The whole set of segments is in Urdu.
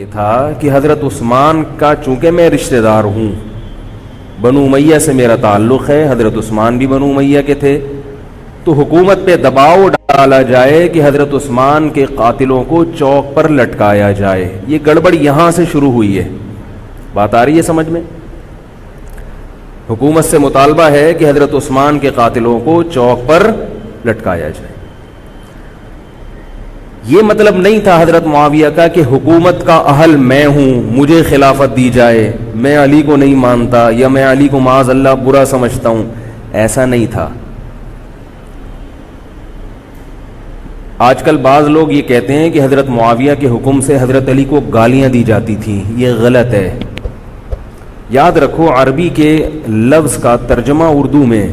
یہ تھا کہ حضرت عثمان کا چونکہ میں رشتہ دار ہوں، بنو امیہ سے میرا تعلق ہے، حضرت عثمان بھی بنو امیہ کے تھے، تو حکومت پہ دباؤ ڈالا جائے کہ حضرت عثمان کے قاتلوں کو چوک پر لٹکایا جائے۔ یہ گڑبڑ یہاں سے شروع ہوئی ہے۔ بات آ رہی ہے سمجھ میں؟ حکومت سے مطالبہ ہے کہ حضرت عثمان کے قاتلوں کو چوک پر لٹکایا جائے۔ یہ مطلب نہیں تھا حضرت معاویہ کا کہ حکومت کا اہل میں ہوں، مجھے خلافت دی جائے، میں علی کو نہیں مانتا یا میں علی کو معاذ اللہ برا سمجھتا ہوں، ایسا نہیں تھا۔ آج کل بعض لوگ یہ کہتے ہیں کہ حضرت معاویہ کے حکم سے حضرت علی کو گالیاں دی جاتی تھیں، یہ غلط ہے۔ یاد رکھو عربی کے لفظ کا ترجمہ اردو میں،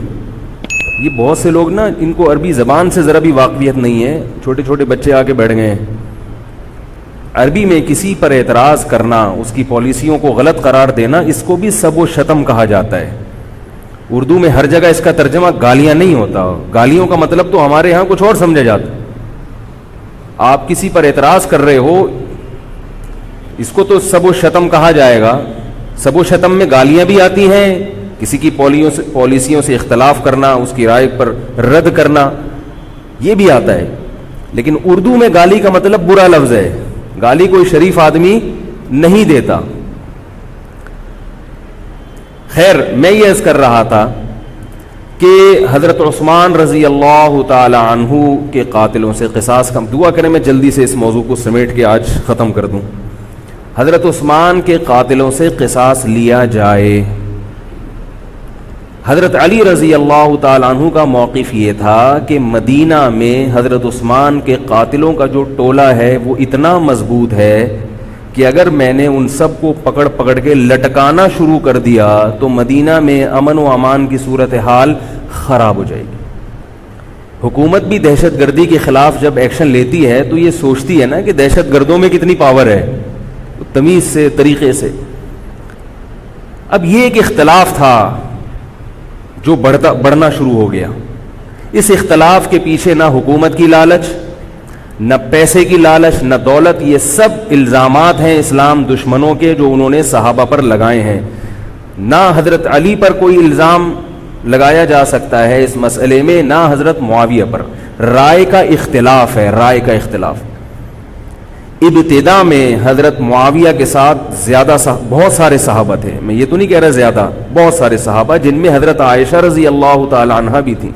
یہ بہت سے لوگ نا ان کو عربی زبان سے ذرا بھی واقفیت نہیں ہے، چھوٹے چھوٹے بچے آ کے بیٹھ گئے ہیں۔ عربی میں کسی پر اعتراض کرنا، اس کی پالیسیوں کو غلط قرار دینا، اس کو بھی سب و شتم کہا جاتا ہے۔ اردو میں ہر جگہ اس کا ترجمہ گالیاں نہیں ہوتا، گالیوں کا مطلب تو ہمارے ہاں کچھ اور سمجھا جاتا ہے۔ آپ کسی پر اعتراض کر رہے ہو، اس کو تو سب و شتم کہا جائے گا۔ سب و شتم میں گالیاں بھی آتی ہیں، کسی کی پالیسیوں سے اختلاف کرنا، اس کی رائے پر رد کرنا، یہ بھی آتا ہے۔ لیکن اردو میں گالی کا مطلب برا لفظ ہے، گالی کوئی شریف آدمی نہیں دیتا۔ خیر، میں یہ عرض کر رہا تھا کہ حضرت عثمان رضی اللہ تعالی عنہ کے قاتلوں سے قصاص کا دعا کریں، میں جلدی سے اس موضوع کو سمیٹ کے آج ختم کر دوں۔ حضرت عثمان کے قاتلوں سے قصاص لیا جائے۔ حضرت علی رضی اللہ تعالی عنہ کا موقف یہ تھا کہ مدینہ میں حضرت عثمان کے قاتلوں کا جو ٹولہ ہے وہ اتنا مضبوط ہے کہ اگر میں نے ان سب کو پکڑ پکڑ کے لٹکانا شروع کر دیا تو مدینہ میں امن و امان کی صورتحال خراب ہو جائے گی۔ حکومت بھی دہشت گردی کے خلاف جب ایکشن لیتی ہے تو یہ سوچتی ہے نا کہ دہشت گردوں میں کتنی پاور ہے، تمیز سے، طریقے سے۔ اب یہ ایک اختلاف تھا جو بڑھنا شروع ہو گیا۔ اس اختلاف کے پیچھے نہ حکومت کی لالچ، نہ پیسے کی لالچ، نہ دولت، یہ سب الزامات ہیں اسلام دشمنوں کے جو انہوں نے صحابہ پر لگائے ہیں۔ نہ حضرت علی پر کوئی الزام لگایا جا سکتا ہے اس مسئلے میں، نہ حضرت معاویہ پر۔ رائے کا اختلاف ہے، رائے کا اختلاف۔ ابتدا میں حضرت معاویہ کے ساتھ بہت سارے صحابہ تھے، میں یہ تو نہیں کہہ رہا زیادہ، بہت سارے صحابہ، جن میں حضرت عائشہ رضی اللہ تعالی عنہا بھی تھی۔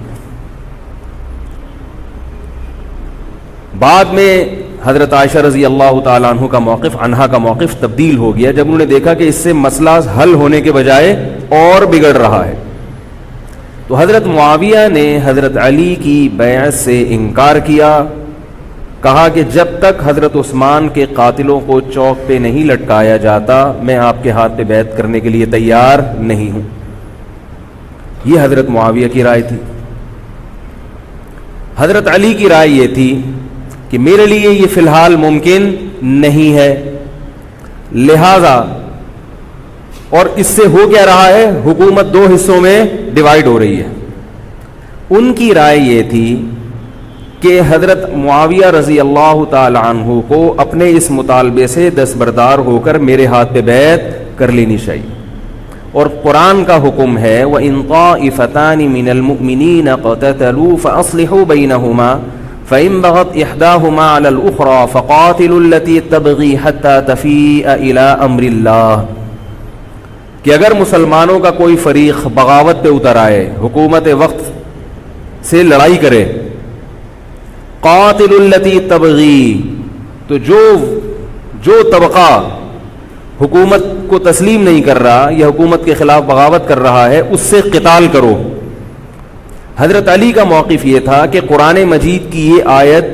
بعد میں حضرت عائشہ رضی اللہ تعالی عنہا کا موقف تبدیل ہو گیا جب انہوں نے دیکھا کہ اس سے مسئلہ حل ہونے کے بجائے اور بگڑ رہا ہے۔ تو حضرت معاویہ نے حضرت علی کی بیعت سے انکار کیا، کہا کہ جب تک حضرت عثمان کے قاتلوں کو چوک پہ نہیں لٹکایا جاتا میں آپ کے ہاتھ پہ بیعت کرنے کے لیے تیار نہیں ہوں۔ یہ حضرت معاویہ کی رائے تھی۔ حضرت علی کی رائے یہ تھی کہ میرے لیے یہ فی الحال ممکن نہیں ہے، لہذا، اور اس سے ہو کیا رہا ہے، حکومت دو حصوں میں ڈیوائیڈ ہو رہی ہے۔ ان کی رائے یہ تھی کہ حضرت معاویہ رضی اللہ تعالی عنہ کو اپنے اس مطالبے سے دستبردار ہو کر میرے ہاتھ پہ بیعت کر لینی چاہیے، اور قرآن کا حکم ہے وَإِن طَائِفَتَانِ مِنَ الْمُؤْمِنِينَ اقْتَتَلُوا فَأَصْلِحُوا بَيْنَهُمَا فَإِن بَغَتْ إِحْدَاهُمَا عَلَى الْأُخْرَى فَقَاتِلُوا الَّتِي تَبْغِي حَتَّى تَفِيءَ إِلَى أَمْرِ اللَّهِ، کہ اگر مسلمانوں کا کوئی فریق بغاوت پہ اتر آئے، حکومت وقت سے لڑائی کرے، قاتل التی تبغی، تو جو طبقہ حکومت کو تسلیم نہیں کر رہا یا حکومت کے خلاف بغاوت کر رہا ہے اس سے قتال کرو۔ حضرت علی کا موقف یہ تھا کہ قرآن مجید کی یہ آیت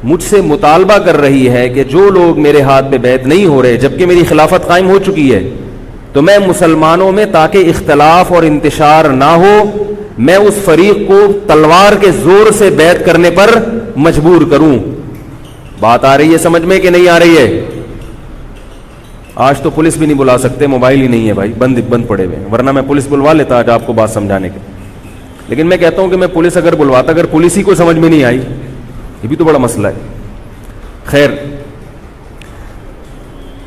مجھ سے مطالبہ کر رہی ہے کہ جو لوگ میرے ہاتھ پہ بیعت نہیں ہو رہے جبکہ میری خلافت قائم ہو چکی ہے، تو میں مسلمانوں میں تاکہ اختلاف اور انتشار نہ ہو، میں اس فریق کو تلوار کے زور سے بیعت کرنے پر مجبور کروں۔ بات آ رہی ہے سمجھ میں کہ نہیں آ رہی ہے؟ آج تو پولیس بھی نہیں بلا سکتے، موبائل ہی نہیں ہے بھائی، بند پڑے ہوئے، ورنہ میں پولیس بلوا لیتا آج آپ کو بات سمجھانے کے۔ لیکن میں کہتا ہوں کہ میں پولیس اگر بلواتا، اگر پولیس ہی کو سمجھ میں نہیں آئی، یہ بھی تو بڑا مسئلہ ہے۔ خیر،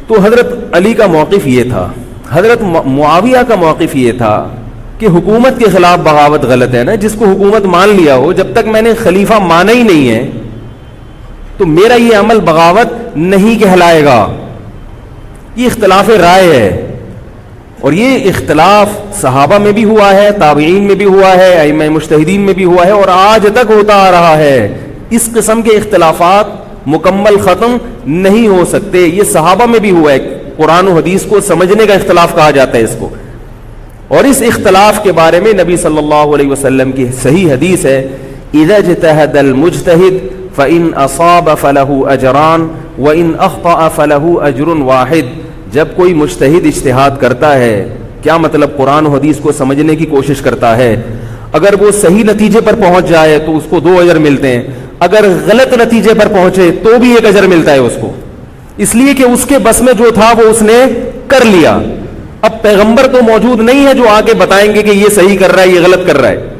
تو حضرت علی کا موقف یہ تھا، حضرت معاویہ کا موقف یہ تھا کہ حکومت کے خلاف بغاوت غلط ہے نا، جس کو حکومت مان لیا ہو، جب تک میں نے خلیفہ مانا ہی نہیں ہے تو میرا یہ عمل بغاوت نہیں کہلائے گا. یہ اختلاف رائے ہے، اور یہ اختلاف صحابہ میں بھی ہوا ہے، تابعین میں بھی ہوا ہے، ائمہ مجتہدین میں بھی ہوا ہے، اور آج تک ہوتا آ رہا ہے. اس قسم کے اختلافات مکمل ختم نہیں ہو سکتے. یہ صحابہ میں بھی ہوا ہے. قرآن و حدیث کو سمجھنے کا اختلاف کہا جاتا ہے اس کو. اور اس اختلاف کے بارے میں نبی صلی اللہ علیہ وسلم کی صحیح حدیث ہے، اذا اجتہد المجتہد فإن أصاب فله أجران وإن أخطأ فله أجر واحد. جب کوئی مجتہد اجتہاد کرتا ہے، کیا مطلب؟ قرآن و حدیث کو سمجھنے کی کوشش کرتا ہے، اگر وہ صحیح نتیجے پر پہنچ جائے تو اس کو 2 اجر ملتے ہیں، اگر غلط نتیجے پر پہنچے تو بھی 1 اجر ملتا ہے اس کو، اس لیے کہ اس کے بس میں جو تھا وہ اس نے کر لیا. اب پیغمبر تو موجود نہیں ہے جو آگے بتائیں گے کہ یہ صحیح کر رہا ہے، یہ غلط کر رہا ہے.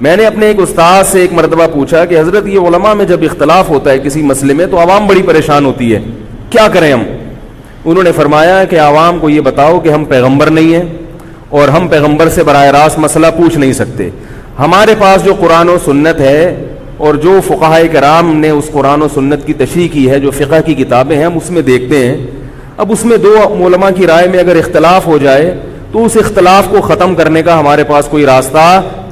میں نے اپنے ایک استاد سے ایک مرتبہ پوچھا کہ حضرت یہ علماء میں جب اختلاف ہوتا ہے کسی مسئلے میں تو عوام بڑی پریشان ہوتی ہے، کیا کریں ہم؟ انہوں نے فرمایا کہ عوام کو یہ بتاؤ کہ ہم پیغمبر نہیں ہیں اور ہم پیغمبر سے براہ راست مسئلہ پوچھ نہیں سکتے. ہمارے پاس جو قرآن و سنت ہے اور جو فقہائے کرام نے اس قرآن و سنت کی تشریح کی ہے، جو فقہ کی کتابیں ہیں، ہم اس میں دیکھتے ہیں. اب اس میں 2 علماء کی رائے میں اگر اختلاف ہو جائے تو اس اختلاف کو ختم کرنے کا ہمارے پاس کوئی راستہ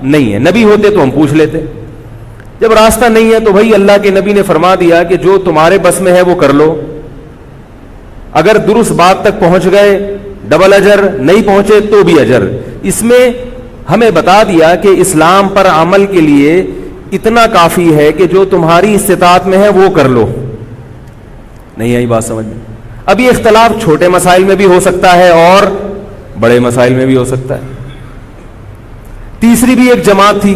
نہیں ہے. نبی ہوتے تو ہم پوچھ لیتے، جب راستہ نہیں ہے تو بھائی اللہ کے نبی نے فرما دیا کہ جو تمہارے بس میں ہے وہ کر لو. اگر درست بات تک پہنچ گئے ڈبل اجر، نہیں پہنچے تو بھی اجر. اس میں ہمیں بتا دیا کہ اسلام پر عمل کے لیے اتنا کافی ہے کہ جو تمہاری استطاعت میں ہے وہ کر لو. نہیں آئی بات سمجھ میں؟ اب یہ اختلاف چھوٹے مسائل میں بھی ہو سکتا ہے اور بڑے مسائل میں بھی ہو سکتا ہے. تیسری بھی ایک جماعت تھی.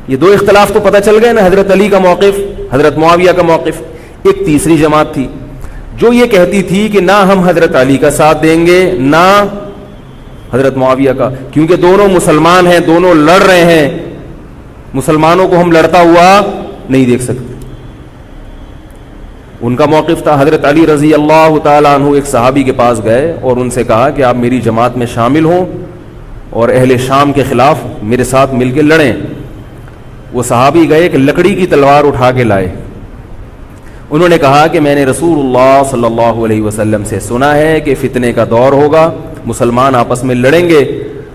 یہ 2 اختلاف تو پتہ چل گئے نا، حضرت علی کا موقف، حضرت معاویہ کا موقف. ایک تیسری جماعت تھی جو یہ کہتی تھی کہ نہ ہم حضرت علی کا ساتھ دیں گے نہ حضرت معاویہ کا، کیونکہ دونوں مسلمان ہیں، دونوں لڑ رہے ہیں، مسلمانوں کو ہم لڑتا ہوا نہیں دیکھ سکتے. ان کا موقف تھا حضرت علی رضی اللہ تعالیٰ عنہ ایک صحابی کے پاس گئے اور ان سے کہا کہ آپ میری جماعت میں شامل ہوں اور اہل شام کے خلاف میرے ساتھ مل کے لڑیں. وہ صحابی گئے کہ لکڑی کی تلوار اٹھا کے لائے. انہوں نے کہا کہ میں نے رسول اللہ صلی اللہ علیہ وسلم سے سنا ہے کہ فتنے کا دور ہوگا، مسلمان آپس میں لڑیں گے،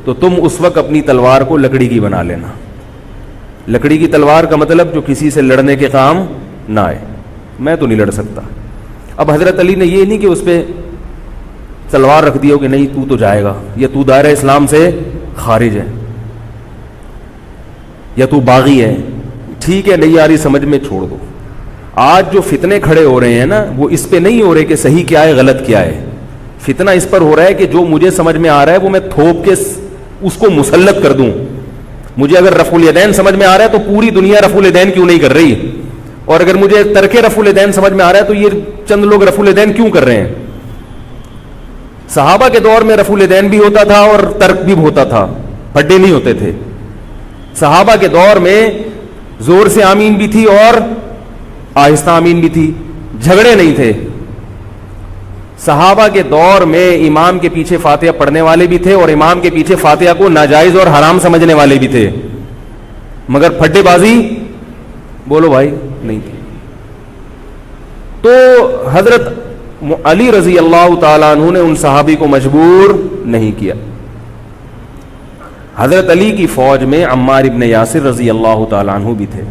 تو تم اس وقت اپنی تلوار کو لکڑی کی بنا لینا. لکڑی کی تلوار کا مطلب جو کسی سے لڑنے کے کام نہ آئے. میں تو نہیں لڑ سکتا. اب حضرت علی نے یہ نہیں کہ اس پہ تلوار رکھ دیا کہ نہیں تو جائے گا، یا تو دائرہ اسلام سے خارج ہے، یا تو باغی ہے، ٹھیک ہے نہیں آ رہی سمجھ میں چھوڑ دو. آج جو فتنے کھڑے ہو رہے ہیں نا وہ اس پہ نہیں ہو رہے کہ صحیح کیا ہے غلط کیا ہے. فتنہ اس پر ہو رہا ہے کہ جو مجھے سمجھ میں آ رہا ہے وہ میں تھوپ کے اس کو مسلط کر دوں. مجھے اگر رفع الیدین سمجھ میں آ رہا ہے تو پوری دنیا رفع الیدین کیوں نہیں کر رہی، اور اگر مجھے ترک رفع الیدین سمجھ میں آ رہا ہے تو یہ چند لوگ رفع الیدین کیوں کر رہے ہیں. صحابہ کے دور میں رفع الیدین بھی ہوتا تھا اور ترک بھی ہوتا تھا، پھڈے نہیں ہوتے تھے. صحابہ کے دور میں زور سے آمین بھی تھی اور آہستہ آمین بھی تھی، جھگڑے نہیں تھے. صحابہ کے دور میں امام کے پیچھے فاتحہ پڑھنے والے بھی تھے اور امام کے پیچھے فاتحہ کو ناجائز اور حرام سمجھنے والے بھی تھے، مگر پھڈے بازی بولو بھائی نہیں تھی. تو حضرت علی رضی اللہ تعالیٰ عنہ نے ان صحابی کو مجبور نہیں کیا. حضرت علی کی فوج میں عمار ابن یاسر رضی اللہ تعالیٰ عنہ بھی تھے،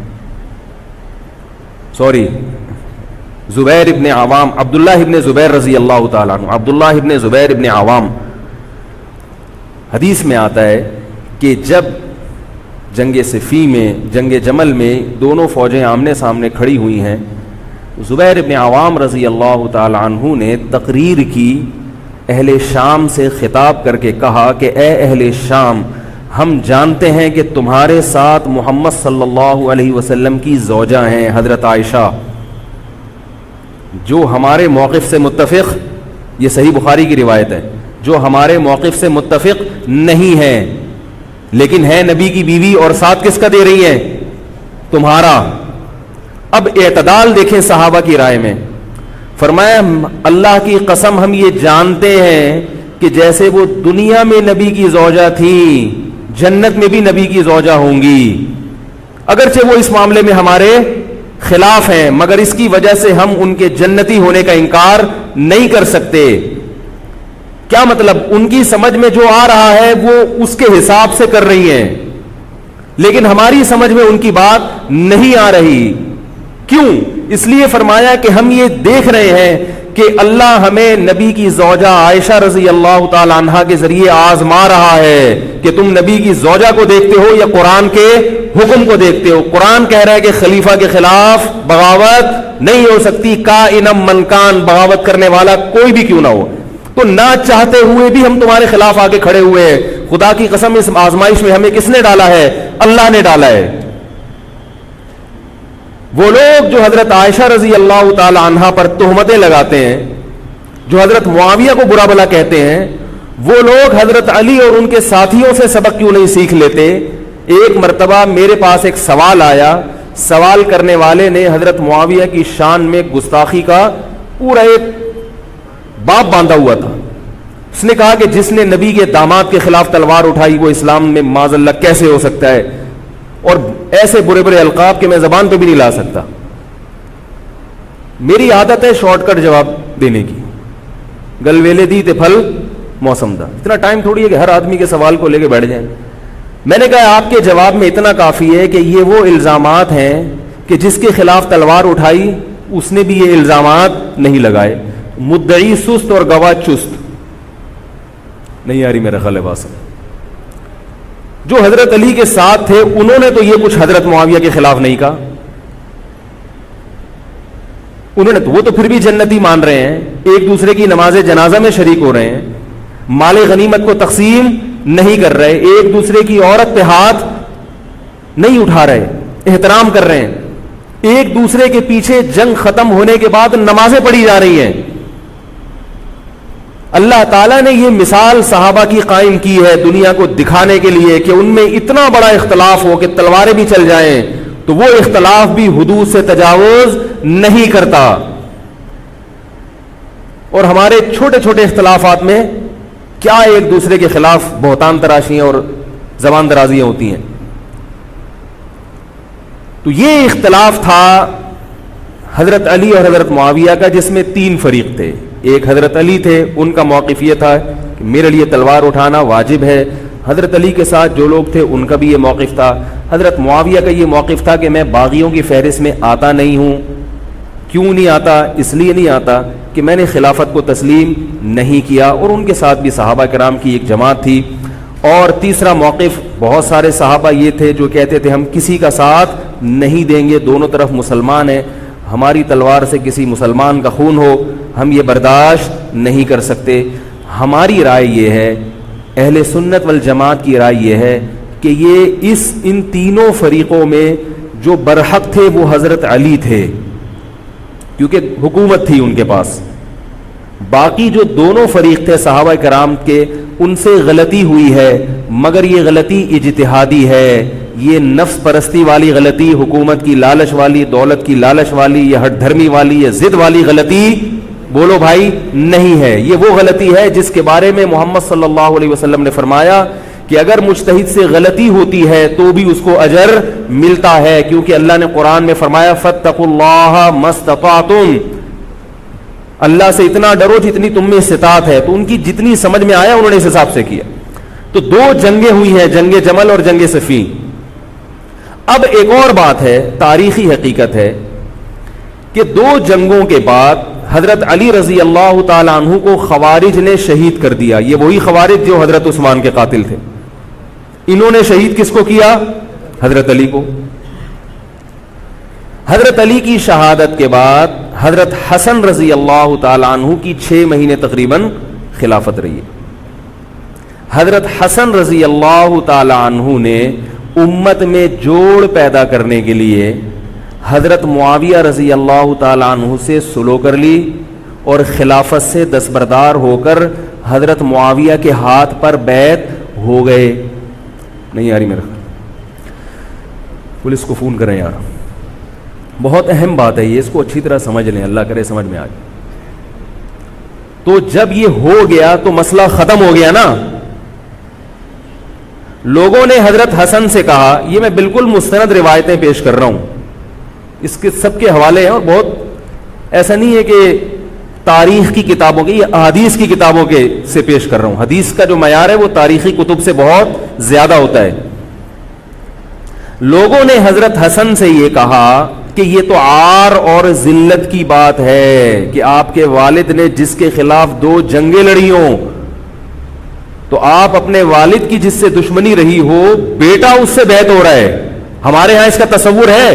زبیر ابن عوام، عبداللہ ابن زبیر رضی اللہ تعالیٰ عنہ، عبداللہ ابن زبیر ابن عوام. حدیث میں آتا ہے کہ جب جنگ صفین میں، جنگ جمل میں دونوں فوجیں آمنے سامنے کھڑی ہوئی ہیں، زبیر ابن عوام رضی اللہ تعالیٰ عنہ نے تقریر کی، اہل شام سے خطاب کر کے کہا کہ اے اہل شام، ہم جانتے ہیں کہ تمہارے ساتھ محمد صلی اللہ علیہ وسلم کی زوجہ ہیں حضرت عائشہ، جو ہمارے موقف سے متفق، یہ صحیح بخاری کی روایت ہے، جو ہمارے موقف سے متفق نہیں ہے، لیکن ہے نبی کی بیوی اور ساتھ کس کا دے رہی ہیں؟ تمہارا. اب اعتدال دیکھیں صحابہ کی رائے میں. فرمایا اللہ کی قسم ہم یہ جانتے ہیں کہ جیسے وہ دنیا میں نبی کی زوجہ تھی جنت میں بھی نبی کی زوجہ ہوں گی، اگرچہ وہ اس معاملے میں ہمارے خلاف ہیں مگر اس کی وجہ سے ہم ان کے جنتی ہونے کا انکار نہیں کر سکتے۔ کیا مطلب؟ ان کی سمجھ میں جو آ رہا ہے وہ اس کے حساب سے کر رہی ہیں، لیکن ہماری سمجھ میں ان کی بات نہیں آ رہی۔ کیوں؟ اس لیے فرمایا کہ ہم یہ دیکھ رہے ہیں کہ اللہ ہمیں نبی کی زوجہ عائشہ رضی اللہ تعالی عنہا کے ذریعے آزما رہا ہے کہ تم نبی کی زوجہ کو دیکھتے ہو یا قرآن کے حکم کو دیکھتے ہو۔ قرآن کہہ رہا ہے کہ خلیفہ کے خلاف بغاوت نہیں ہو سکتی، کائنم من کان، بغاوت کرنے والا کوئی بھی کیوں نہ ہو۔ تو نہ چاہتے ہوئے بھی ہم تمہارے خلاف آگے کھڑے ہوئے ہیں۔ خدا کی قسم اس آزمائش میں ہمیں کس نے ڈالا ہے؟ اللہ نے ڈالا ہے۔ وہ لوگ جو حضرت عائشہ رضی اللہ تعالی عنہا پر تہمتیں لگاتے ہیں، جو حضرت معاویہ کو برا بھلا کہتے ہیں، وہ لوگ حضرت علی اور ان کے ساتھیوں سے سبق کیوں نہیں سیکھ لیتے؟ ایک مرتبہ میرے پاس ایک سوال آیا، سوال کرنے والے نے حضرت معاویہ کی شان میں گستاخی کا پورا ایک باب باندھا ہوا تھا۔ اس نے کہا کہ جس نے نبی کے داماد کے خلاف تلوار اٹھائی وہ اسلام میں معاذ اللہ کیسے ہو سکتا ہے، اور ایسے برے برے القاب کہ میں زبان پہ بھی نہیں لا سکتا۔ میری عادت ہے شارٹ کٹ جواب دینے کی، گل ویلے دی تے پھل موسم دا، اتنا ٹائم تھوڑی ہے کہ ہر آدمی کے سوال کو لے کے بیٹھ جائیں۔ میں نے کہا آپ کے جواب میں اتنا کافی ہے کہ یہ وہ الزامات ہیں کہ جس کے خلاف تلوار اٹھائی اس نے بھی یہ الزامات نہیں لگائے، مدعی سست اور گواہ چست۔ نہیں آ رہی میرا خیال ہے بات؟ جو حضرت علی کے ساتھ تھے انہوں نے تو یہ کچھ حضرت معاویہ کے خلاف نہیں کہا، انہوں نے تو وہ تو پھر بھی جنتی مان رہے ہیں، ایک دوسرے کی نماز جنازہ میں شریک ہو رہے ہیں، مال غنیمت کو تقسیم نہیں کر رہے، ایک دوسرے کی عورت پہ ہاتھ نہیں اٹھا رہے، احترام کر رہے ہیں، ایک دوسرے کے پیچھے جنگ ختم ہونے کے بعد نمازیں پڑھی جا رہی ہیں۔ اللہ تعالیٰ نے یہ مثال صحابہ کی قائم کی ہے دنیا کو دکھانے کے لیے کہ ان میں اتنا بڑا اختلاف ہو کہ تلواریں بھی چل جائیں تو وہ اختلاف بھی حدود سے تجاوز نہیں کرتا، اور ہمارے چھوٹے چھوٹے اختلافات میں کیا ایک دوسرے کے خلاف بہتان تراشیاں اور زبان درازیاں ہوتی ہیں۔ تو یہ اختلاف تھا حضرت علی اور حضرت معاویہ کا، جس میں تین فریق تھے۔ ایک حضرت علی تھے، ان کا موقف یہ تھا کہ میرے لیے تلوار اٹھانا واجب ہے۔ حضرت علی کے ساتھ جو لوگ تھے ان کا بھی یہ موقف تھا۔ حضرت معاویہ کا یہ موقف تھا کہ میں باغیوں کی فہرست میں آتا نہیں ہوں۔ کیوں نہیں آتا؟ اس لیے نہیں آتا کہ میں نے خلافت کو تسلیم نہیں کیا، اور ان کے ساتھ بھی صحابہ کرام کی ایک جماعت تھی۔ اور تیسرا موقف، بہت سارے صحابہ یہ تھے جو کہتے تھے ہم کسی کا ساتھ نہیں دیں گے، دونوں طرف مسلمان ہیں، ہماری تلوار سے کسی مسلمان کا خون ہو ہم یہ برداشت نہیں کر سکتے۔ ہماری رائے یہ ہے، اہل سنت والجماعت کی رائے یہ ہے کہ یہ ان تینوں فریقوں میں جو برحق تھے وہ حضرت علی تھے، کیونکہ حکومت تھی ان کے پاس۔ باقی جو دونوں فریق تھے صحابہ کرام کے، ان سے غلطی ہوئی ہے، مگر یہ غلطی اجتہادی ہے، یہ نفس پرستی والی غلطی، حکومت کی لالچ والی، دولت کی لالچ والی، یا ہٹ دھرمی والی یا ضد والی غلطی بولو بھائی نہیں ہے۔ یہ وہ غلطی ہے جس کے بارے میں محمد صلی اللہ علیہ وسلم نے فرمایا کہ اگر مجتہد سے غلطی ہوتی ہے تو بھی اس کو اجر ملتا ہے، کیونکہ اللہ نے قرآن میں فرمایا فاتقوا اللہ ما استطعتم، اللہ سے اتنا ڈرو جتنی تم میں استطاعت ہے۔ تو ان کی جتنی سمجھ میں آیا انہوں نے اس حساب سے کیا۔ تو دو جنگیں ہوئی ہیں، جنگ جمل اور جنگ صفین۔ اب ایک اور بات ہے، تاریخی حقیقت ہے کہ دو جنگوں کے بعد حضرت علی رضی اللہ تعالی عنہ کو خوارج نے شہید کر دیا۔ یہ وہی خوارج جو حضرت عثمان کے قاتل تھے، انہوں نے شہید کس کو کیا؟ حضرت علی کو۔ حضرت علی کی شہادت کے بعد حضرت حسن رضی اللہ تعالی عنہ کی 6 مہینے تقریباً خلافت رہی ہے۔ حضرت حسن رضی اللہ تعالی عنہ نے امت میں جوڑ پیدا کرنے کے لیے حضرت معاویہ رضی اللہ تعالی عنہ سے سلو کر لی، اور خلافت سے دستبردار ہو کر حضرت معاویہ کے ہاتھ پر بیعت ہو گئے۔ نہیں آ رہی میرا خیال؟ پولیس کو فون کریں یار، بہت اہم بات ہے یہ، اس کو اچھی طرح سمجھ لیں، اللہ کرے سمجھ میں آ جائے۔ تو جب یہ ہو گیا تو مسئلہ ختم ہو گیا نا. لوگوں نے حضرت حسن سے کہا, یہ میں بالکل مستند روایتیں پیش کر رہا ہوں, اس کے سب کے حوالے ہیں, اور بہت ایسا نہیں ہے کہ تاریخ کی کتابوں کے, یہ احادیث کی کتابوں کے سے پیش کر رہا ہوں. حدیث کا جو معیار ہے وہ تاریخی کتب سے بہت زیادہ ہوتا ہے. لوگوں نے حضرت حسن سے یہ کہا کہ یہ تو عار اور ذلت کی بات ہے کہ آپ کے والد نے جس کے خلاف 2 جنگیں لڑی ہوں, تو آپ اپنے والد کی جس سے دشمنی رہی ہو, بیٹا اس سے بیعت ہو رہا ہے. ہمارے ہاں اس کا تصور ہے.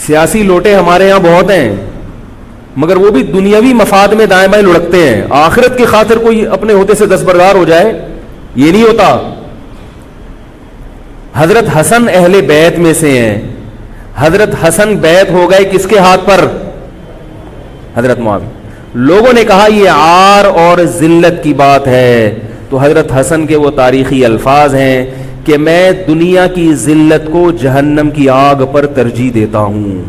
سیاسی لوٹے ہمارے ہاں بہت ہیں, مگر وہ بھی دنیاوی مفاد میں دائیں بائیں لڑکتے ہیں. آخرت کی خاطر کوئی اپنے عہدے سے دستبردار ہو جائے, یہ نہیں ہوتا. حضرت حسن اہل بیت میں سے ہیں. حضرت حسن بیعت ہو گئے کس کے ہاتھ پر؟ حضرت معاویہ. لوگوں نے کہا یہ عار اور ذلت کی بات ہے, تو حضرت حسن کے وہ تاریخی الفاظ ہیں کہ میں دنیا کی ذلت کو جہنم کی آگ پر ترجیح دیتا ہوں.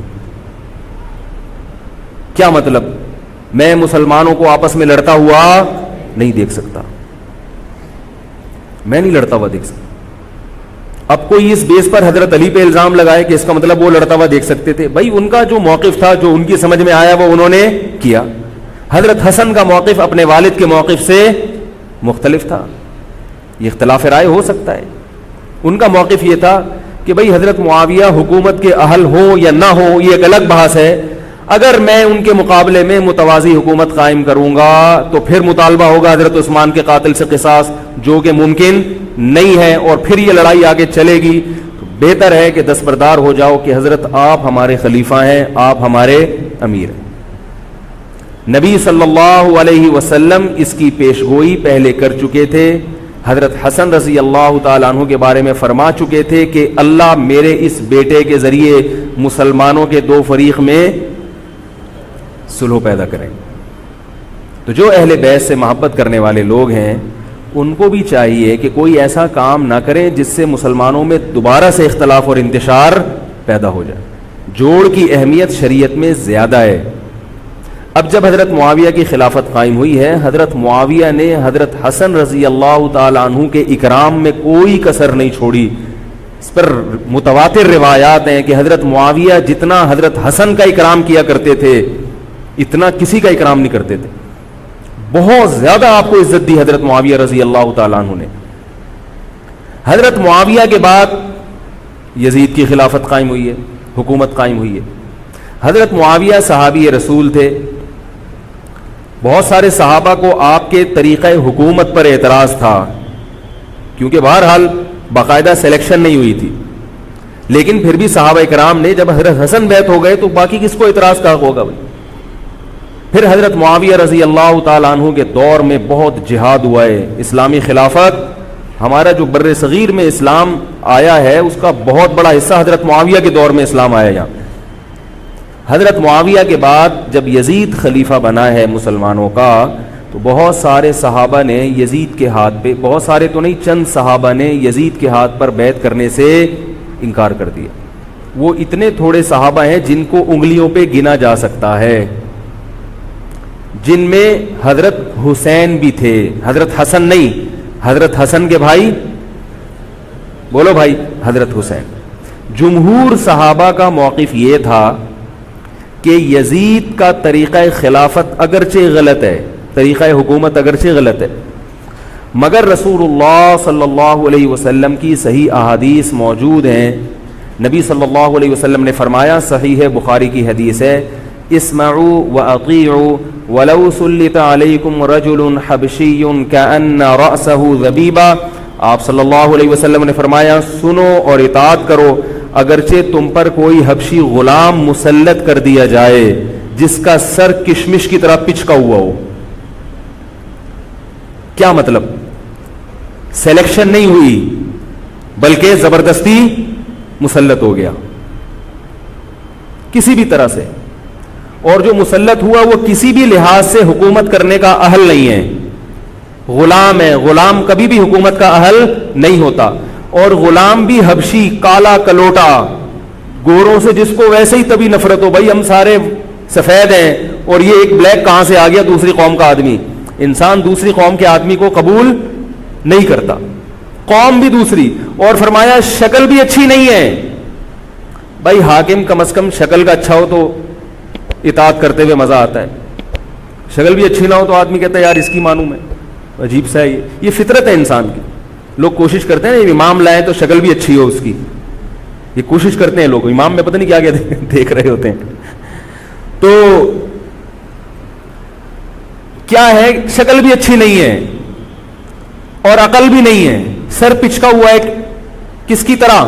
کیا مطلب؟ میں مسلمانوں کو آپس میں لڑتا ہوا نہیں دیکھ سکتا, میں نہیں لڑتا ہوا دیکھ سکتا. اب کوئی اس بیس پر حضرت علی پہ الزام لگائے کہ اس کا مطلب وہ لڑتا ہوا دیکھ سکتے تھے. بھائی ان کا جو موقف تھا, جو ان کی سمجھ میں آیا وہ انہوں نے کیا. حضرت حسن کا موقف اپنے والد کے موقف سے مختلف تھا, یہ اختلاف رائے ہو سکتا ہے. ان کا موقف یہ تھا کہ بھئی حضرت معاویہ حکومت کے اہل ہو یا نہ ہو یہ ایک الگ بحث ہے, اگر میں ان کے مقابلے میں متوازی حکومت قائم کروں گا تو پھر مطالبہ ہوگا حضرت عثمان کے قاتل سے قصاص, جو کہ ممکن نہیں ہے, اور پھر یہ لڑائی آگے چلے گی. تو بہتر ہے کہ دستبردار ہو جاؤ کہ حضرت آپ ہمارے خلیفہ ہیں, آپ ہمارے امیر ہیں. نبی صلی اللہ علیہ وسلم اس کی پیشگوئی پہلے کر چکے تھے. حضرت حسن رضی اللہ تعالیٰ عنہ کے بارے میں فرما چکے تھے کہ اللہ میرے اس بیٹے کے ذریعے مسلمانوں کے 2 فریق میں صلح پیدا کریں. تو جو اہل بیت سے محبت کرنے والے لوگ ہیں ان کو بھی چاہیے کہ کوئی ایسا کام نہ کریں جس سے مسلمانوں میں دوبارہ سے اختلاف اور انتشار پیدا ہو جائے. جوڑ کی اہمیت شریعت میں زیادہ ہے. اب جب حضرت معاویہ کی خلافت قائم ہوئی ہے, حضرت معاویہ نے حضرت حسن رضی اللہ تعالیٰ عنہ کے اکرام میں کوئی کسر نہیں چھوڑی. اس پر متواتر روایات ہیں کہ حضرت معاویہ جتنا حضرت حسن کا اکرام کیا کرتے تھے اتنا کسی کا اکرام نہیں کرتے تھے. بہت زیادہ آپ کو عزت دی حضرت معاویہ رضی اللہ تعالیٰ عنہ نے. حضرت معاویہ کے بعد یزید کی خلافت قائم ہوئی ہے, حکومت قائم ہوئی ہے. حضرت معاویہ صحابی رسول تھے. بہت سارے صحابہ کو آپ کے طریقہ حکومت پر اعتراض تھا, کیونکہ بہرحال باقاعدہ سلیکشن نہیں ہوئی تھی. لیکن پھر بھی صحابہ کرام نے, جب حضرت حسن بیعت ہو گئے تو باقی کس کو اعتراض کا ہوگا بھائی. پھر حضرت معاویہ رضی اللہ تعالیٰ عنہ کے دور میں بہت جہاد ہوا ہے. اسلامی خلافت, ہمارا جو بر صغیر میں اسلام آیا ہے اس کا بہت بڑا حصہ حضرت معاویہ کے دور میں اسلام آیا یہاں. حضرت معاویہ کے بعد جب یزید خلیفہ بنا ہے مسلمانوں کا, تو بہت سارے صحابہ نے یزید کے ہاتھ پہ, بہت سارے تو نہیں, چند صحابہ نے یزید کے ہاتھ پر بیعت کرنے سے انکار کر دیا. وہ اتنے تھوڑے صحابہ ہیں جن کو انگلیوں پہ گنا جا سکتا ہے, جن میں حضرت حسین بھی تھے, حضرت حسن نہیں, حضرت حسن کے بھائی, بولو بھائی, حضرت حسین. جمہور صحابہ کا موقف یہ تھا کہ یزید کا طریقہ خلافت اگرچہ غلط ہے, طریقہ حکومت اگرچہ غلط ہے, مگر رسول اللہ صلی اللہ علیہ وسلم کی صحیح احادیث موجود ہیں. نبی صلی اللہ علیہ وسلم نے فرمایا, صحیح بخاری کی حدیث ہے, اسمعوا واطیعوا ولو سلط علیکم رجل حبشی کأن رأسہ ذبیبہ. آپ صلی اللہ علیہ وسلم نے فرمایا, سنو اور اطاعت کرو اگرچہ تم پر کوئی حبشی غلام مسلط کر دیا جائے جس کا سر کشمش کی طرح پچکا ہوا ہو. کیا مطلب؟ سلیکشن نہیں ہوئی بلکہ زبردستی مسلط ہو گیا کسی بھی طرح سے, اور جو مسلط ہوا وہ کسی بھی لحاظ سے حکومت کرنے کا اہل نہیں ہے, غلام ہے. غلام کبھی بھی حکومت کا اہل نہیں ہوتا, اور غلام بھی حبشی, کالا کلوٹا, گوروں سے جس کو ویسے ہی تبھی نفرت ہو, بھائی ہم سارے سفید ہیں, اور یہ ایک بلیک کہاں سے آ گیا دوسری قوم کا آدمی. انسان دوسری قوم کے آدمی کو قبول نہیں کرتا, قوم بھی دوسری, اور فرمایا شکل بھی اچھی نہیں ہے. بھائی حاکم کم از کم شکل کا اچھا ہو تو اطاعت کرتے ہوئے مزہ آتا ہے, شکل بھی اچھی نہ ہو تو آدمی کہتا ہے یار اس کی مانوں میں, عجیب سا ہے یہ فطرت ہے انسان کی. لوگ کوشش کرتے ہیں امام لائے تو شکل بھی اچھی ہو اس کی, یہ کوشش کرتے ہیں لوگ, امام میں پتہ نہیں کیا کیا دیکھ رہے ہوتے ہیں. تو کیا ہے, شکل بھی اچھی نہیں ہے اور عقل بھی نہیں ہے, سر پچکا ہوا ہے کس کی طرح,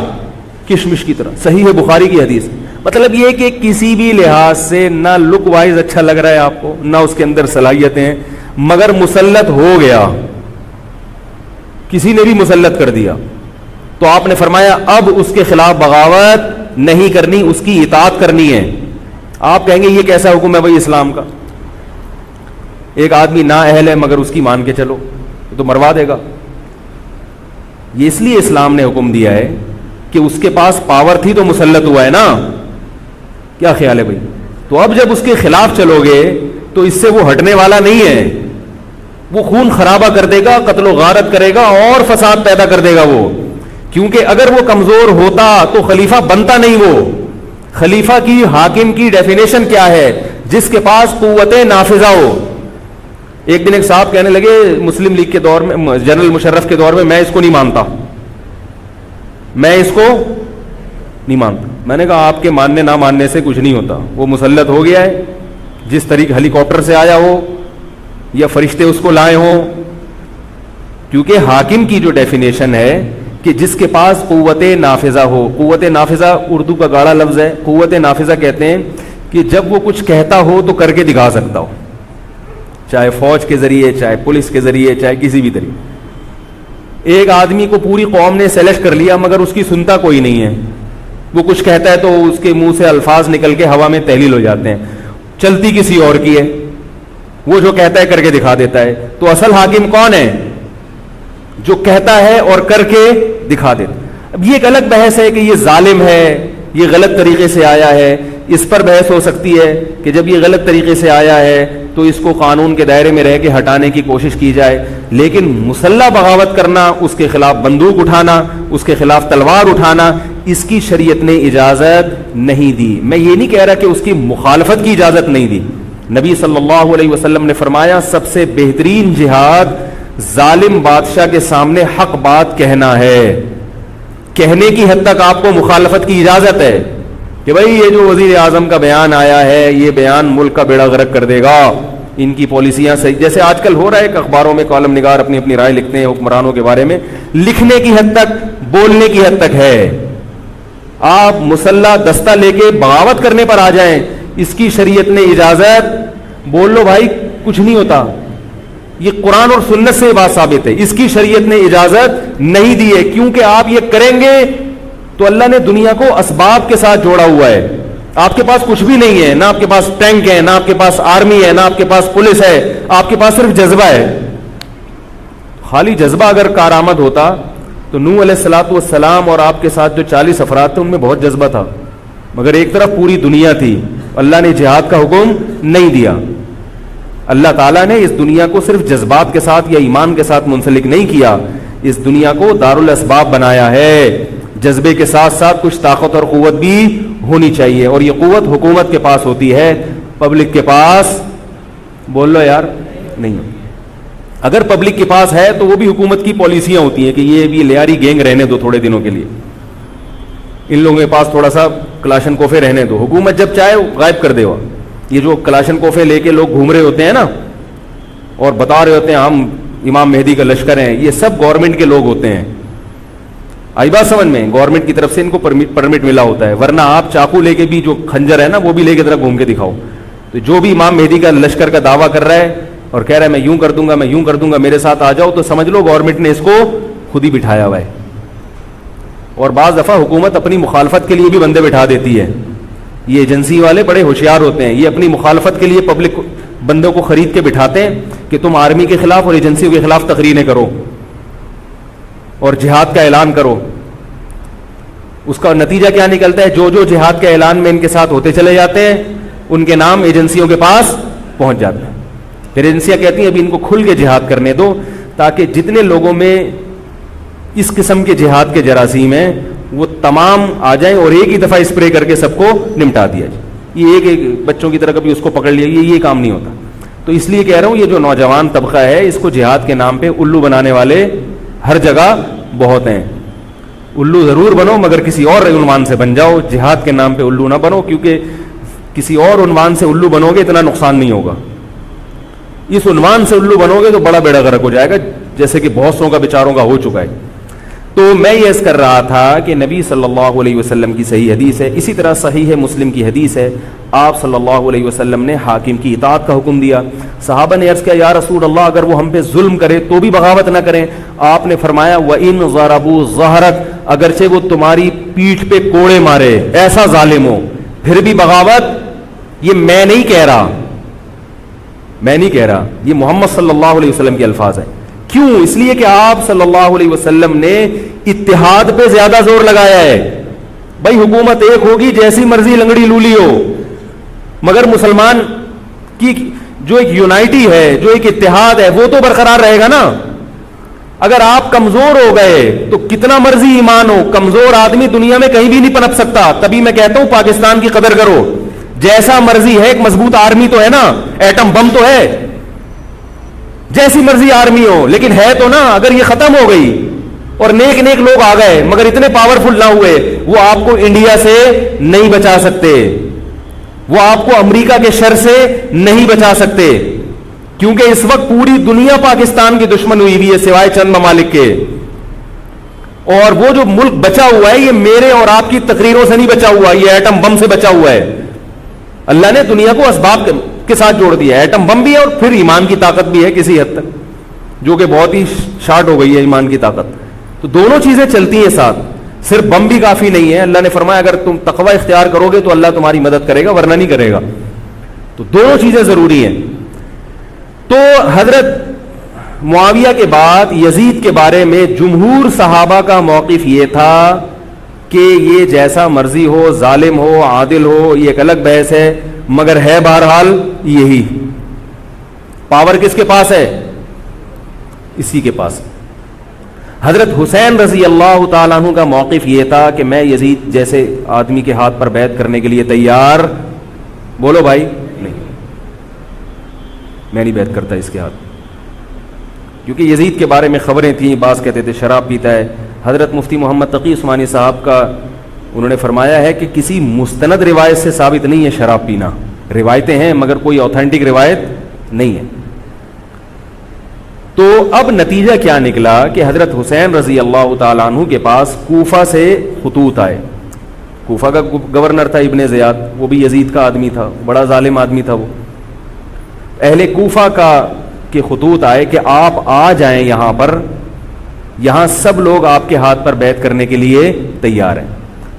کشمش کی طرح. صحیح ہے بخاری کی حدیث. مطلب یہ کہ کسی بھی لحاظ سے نہ لک وائز اچھا لگ رہا ہے آپ کو, نہ اس کے اندر صلاحیتیں ہیں, مگر مسلط ہو گیا, کسی نے بھی مسلط کر دیا, تو آپ نے فرمایا اب اس کے خلاف بغاوت نہیں کرنی, اس کی اطاعت کرنی ہے. آپ کہیں گے یہ کیسا حکم ہے بھائی اسلام کا, ایک آدمی نا اہل ہے مگر اس کی مان کے چلو تو مروا دے گا. یہ اس لیے اسلام نے حکم دیا ہے کہ اس کے پاس پاور تھی تو مسلط ہوا ہے نا. کیا خیال ہے بھائی؟ تو اب جب اس کے خلاف چلو گے تو اس سے وہ ہٹنے والا نہیں ہے, وہ خون خرابہ کر دے گا, قتل و غارت کرے گا اور فساد پیدا کر دے گا وہ. کیونکہ اگر وہ کمزور ہوتا تو خلیفہ بنتا نہیں. وہ خلیفہ کی, حاکم کی ڈیفینیشن کیا ہے؟ جس کے پاس قوت نافذہ ہو. ایک دن ایک صاحب کہنے لگے مسلم لیگ کے دور میں, جنرل مشرف کے دور میں اس کو نہیں مانتا, میں اس کو نہیں مانتا. میں نے کہا آپ کے ماننے نہ ماننے سے کچھ نہیں ہوتا, وہ مسلط ہو گیا ہے, جس طریقے ہیلی کاپٹر سے آیا ہو یا فرشتے اس کو لائے ہوں. کیونکہ حاکم کی جو ڈیفینیشن ہے کہ جس کے پاس قوت نافذہ ہو. قوت نافذہ اردو کا گاڑا لفظ ہے. قوت نافذہ کہتے ہیں کہ جب وہ کچھ کہتا ہو تو کر کے دکھا سکتا ہو, چاہے فوج کے ذریعے, چاہے پولیس کے ذریعے, چاہے کسی بھی طریقے. ایک آدمی کو پوری قوم نے سلیکٹ کر لیا مگر اس کی سنتا کوئی نہیں ہے, وہ کچھ کہتا ہے تو اس کے منہ سے الفاظ نکل کے ہوا میں تحلیل ہو جاتے ہیں, چلتی کسی اور کی ہے, وہ جو کہتا ہے کر کے دکھا دیتا ہے. تو اصل حاکم کون ہے؟ جو کہتا ہے اور کر کے دکھا دیتا. اب یہ ایک الگ بحث ہے کہ یہ ظالم ہے, یہ غلط طریقے سے آیا ہے, اس پر بحث ہو سکتی ہے کہ جب یہ غلط طریقے سے آیا ہے تو اس کو قانون کے دائرے میں رہ کے ہٹانے کی کوشش کی جائے. لیکن مسلح بغاوت کرنا, اس کے خلاف بندوق اٹھانا, اس کے خلاف تلوار اٹھانا, اس کی شریعت نے اجازت نہیں دی. میں یہ نہیں کہہ رہا کہ اس کی مخالفت کی اجازت نہیں دی. نبی صلی اللہ علیہ وسلم نے فرمایا سب سے بہترین جہاد ظالم بادشاہ کے سامنے حق بات کہنا ہے. کہنے کی حد تک آپ کو مخالفت کی اجازت ہے کہ بھائی یہ جو وزیر اعظم کا بیان آیا ہے یہ بیان ملک کا بیڑا غرق کر دے گا, ان کی پالیسیاں صحیح, جیسے آج کل ہو رہا ہے کہ اخباروں میں کالم نگار اپنی اپنی رائے لکھتے ہیں حکمرانوں کے بارے میں, لکھنے کی حد تک, بولنے کی حد تک ہے. آپ مسلح دستہ لے کے بغاوت کرنے پر آ جائیں, اس کی شریعت نے اجازت, بول لو بھائی کچھ نہیں ہوتا. یہ قرآن اور سنت سے بات ثابت ہے, اس کی شریعت نے اجازت نہیں دی ہے. کیونکہ آپ یہ کریں گے تو اللہ نے دنیا کو اسباب کے ساتھ جوڑا ہوا ہے. آپ کے پاس کچھ بھی نہیں ہے, نہ آپ کے پاس ٹینک ہے, نہ آپ کے پاس آرمی ہے, نہ آپ کے پاس پولیس ہے, آپ کے پاس صرف جذبہ ہے. خالی جذبہ اگر کارآمد ہوتا تو نوح علیہ الصلوۃ والسلام اور آپ کے ساتھ جو 40 افراد تھے ان میں بہت جذبہ تھا, مگر ایک طرف پوری دنیا تھی. اللہ نے جہاد کا حکم نہیں دیا. اللہ تعالیٰ نے اس دنیا کو صرف جذبات کے ساتھ یا ایمان کے ساتھ منسلک نہیں کیا, اس دنیا کو دارالاسباب بنایا ہے. جذبے کے ساتھ ساتھ کچھ طاقت اور قوت بھی ہونی چاہیے, اور یہ قوت حکومت کے پاس ہوتی ہے, پبلک کے پاس بول لو یار نہیں. اگر پبلک کے پاس ہے تو وہ بھی حکومت کی پالیسیاں ہوتی ہیں کہ یہ بھی لیاری گینگ رہنے دو تھوڑے دنوں کے لیے, ان لوگوں کے پاس تھوڑا سا کلاشن کوفے رہنے دو, حکومت جب چاہے غائب کر دے. وہ یہ جو کلاشن کوفے لے کے لوگ گھوم رہے ہوتے ہیں نا اور بتا رہے ہوتے ہیں ہم امام مہدی کا لشکر ہیں, یہ سب گورنمنٹ کے لوگ ہوتے ہیں. آئی بات سمجھ میں؟ گورنمنٹ کی طرف سے ان کو پرمٹ ملا ہوتا ہے, ورنہ آپ چاقو لے کے بھی, جو خنجر ہے نا وہ بھی لے کے ذرا گھوم کے دکھاؤ. تو جو بھی امام مہدی کا لشکر کا دعویٰ کر رہا ہے اور کہہ رہا ہے میں یوں کر دوں گا, میں یوں کر دوں گا, میرے ساتھ آ جاؤ, تو سمجھ لو گورنمنٹ نے اس کو خود ہی بٹھایا ہوا ہے. اور بعض دفعہ حکومت اپنی مخالفت کے لیے بھی بندے بٹھا دیتی ہے. یہ ایجنسی والے بڑے ہوشیار ہوتے ہیں, یہ اپنی مخالفت کے لیے پبلک بندوں کو خرید کے بٹھاتے ہیں کہ تم آرمی کے خلاف اور ایجنسیوں کے خلاف تقریریں کرو اور جہاد کا اعلان کرو. اس کا نتیجہ کیا نکلتا ہے؟ جو جو جہاد کے اعلان میں ان کے ساتھ ہوتے چلے جاتے ہیں ان کے نام ایجنسیوں کے پاس پہنچ جاتے ہیں. پھر ایجنسیاں کہتی ہیں ابھی ان کو کھل کے جہاد کرنے دو, تاکہ جتنے لوگوں میں اس قسم کے جہاد کے جراثیم ہیں وہ تمام آ جائیں اور ایک ہی دفعہ اسپرے کر کے سب کو نمٹا دیا جائے. یہ ایک بچوں کی طرح کبھی اس کو پکڑ لیا, یہ کام نہیں ہوتا. تو اس لیے کہہ رہا ہوں یہ جو نوجوان طبقہ ہے اس کو جہاد کے نام پہ الو بنانے والے ہر جگہ بہت ہیں. الو ضرور بنو مگر کسی اور عنوان سے بن جاؤ, جہاد کے نام پہ الو نہ بنو, کیونکہ کسی اور عنوان سے الو بنو گے اتنا نقصان نہیں ہوگا. اس عنوان سے الو بنو گے تو بڑا بیڑا غرق ہو جائے گا, جیسے کہ بہت سو کا بیچاروں کا ہو چکا ہے. تو میں یہ عرض کر رہا تھا کہ نبی صلی اللہ علیہ وسلم کی صحیح حدیث ہے, اسی طرح صحیح مسلم کی حدیث ہے, آپ صلی اللہ علیہ وسلم نے حاکم کی اطاعت کا حکم دیا. صحابہ نے عرض کیا یا رسول اللہ اگر وہ ہم پہ ظلم کرے تو بھی بغاوت نہ کریں. آپ نے فرمایا وَإِن ضَرَبُوا ظَهْرَكَ, اگرچہ وہ تمہاری پیٹھ پہ کوڑے مارے, ایسا ظالم ہو, پھر بھی بغاوت. یہ میں نہیں کہہ رہا, یہ محمد صلی اللہ علیہ وسلم کے الفاظ ہیں. کیوں؟ اس لیے کہ آپ صلی اللہ علیہ وسلم نے اتحاد پہ زیادہ زور لگایا ہے. بھائی حکومت ایک ہوگی جیسی مرضی لنگڑی لولی ہو, مگر مسلمان کی جو ایک یونائٹی ہے, جو ایک اتحاد ہے, وہ تو برقرار رہے گا نا. اگر آپ کمزور ہو گئے تو کتنا مرضی ایمان ہو, کمزور آدمی دنیا میں کہیں بھی نہیں پنپ سکتا. تبھی میں کہتا ہوں پاکستان کی قدر کرو, جیسا مرضی ہے, ایک مضبوط آرمی تو ہے نا, ایٹم بم تو ہے, جیسی مرضی آرمی ہو, لیکن ہے تو نا. اگر یہ ختم ہو گئی اور نیک نیک لوگ آ گئے مگر اتنے پاورفل نہ ہوئے, وہ آپ کو انڈیا سے نہیں بچا سکتے, وہ آپ کو امریکہ کے شر سے نہیں بچا سکتے, کیونکہ اس وقت پوری دنیا پاکستان کی دشمن ہوئی ہوئی ہے سوائے چند ممالک کے. اور وہ جو ملک بچا ہوا ہے یہ میرے اور آپ کی تقریروں سے نہیں بچا ہوا, یہ ایٹم بم سے بچا ہوا ہے. اللہ نے دنیا کو اسباب کے ساتھ جوڑ دیا ہے, ایٹم بم بھی ہے اور پھر ایمان کی طاقت بھی ہے کسی حد تک, جو کہ بہت ہی شارٹ ہو گئی ہے ایمان کی طاقت. تو دونوں چیزیں چلتی ہیں ساتھ, صرف بم بھی کافی نہیں ہے. اللہ نے فرمایا اگر تم تقوی اختیار کرو گے تو اللہ تمہاری مدد کرے گا, ورنہ نہیں کرے گا. تو دونوں چیزیں ضروری ہیں. تو حضرت معاویہ کے بعد یزید کے بارے میں جمہور صحابہ کا موقف یہ تھا کہ یہ جیسا مرضی ہو, ظالم ہو, عادل ہو, یہ ایک الگ بحث ہے, مگر ہے بہرحال یہی. پاور کس کے پاس ہے؟ اسی کے پاس. حضرت حسین رضی اللہ تعالیٰ عنہ کا موقف یہ تھا کہ میں یزید جیسے آدمی کے ہاتھ پر بیعت کرنے کے لیے تیار. بولو بھائی, نہیں, میں نہیں بیعت کرتا اس کے ہاتھ, کیونکہ یزید کے بارے میں خبریں تھیں, بعض کہتے تھے شراب پیتا ہے. حضرت مفتی محمد تقی عثمانی صاحب کا انہوں نے فرمایا ہے کہ کسی مستند روایت سے ثابت نہیں ہے شراب پینا. روایتیں ہیں مگر کوئی اوتھینٹک روایت نہیں ہے. تو اب نتیجہ کیا نکلا کہ حضرت حسین رضی اللہ تعالیٰ عنہ کے پاس کوفہ سے خطوط آئے. کوفہ کا گورنر تھا ابن زیاد, وہ بھی یزید کا آدمی تھا, بڑا ظالم آدمی تھا وہ. اہل کوفہ کے خطوط آئے کہ آپ آ جائیں یہاں پر, یہاں سب لوگ آپ کے ہاتھ پر بیعت کرنے کے لیے تیار ہیں.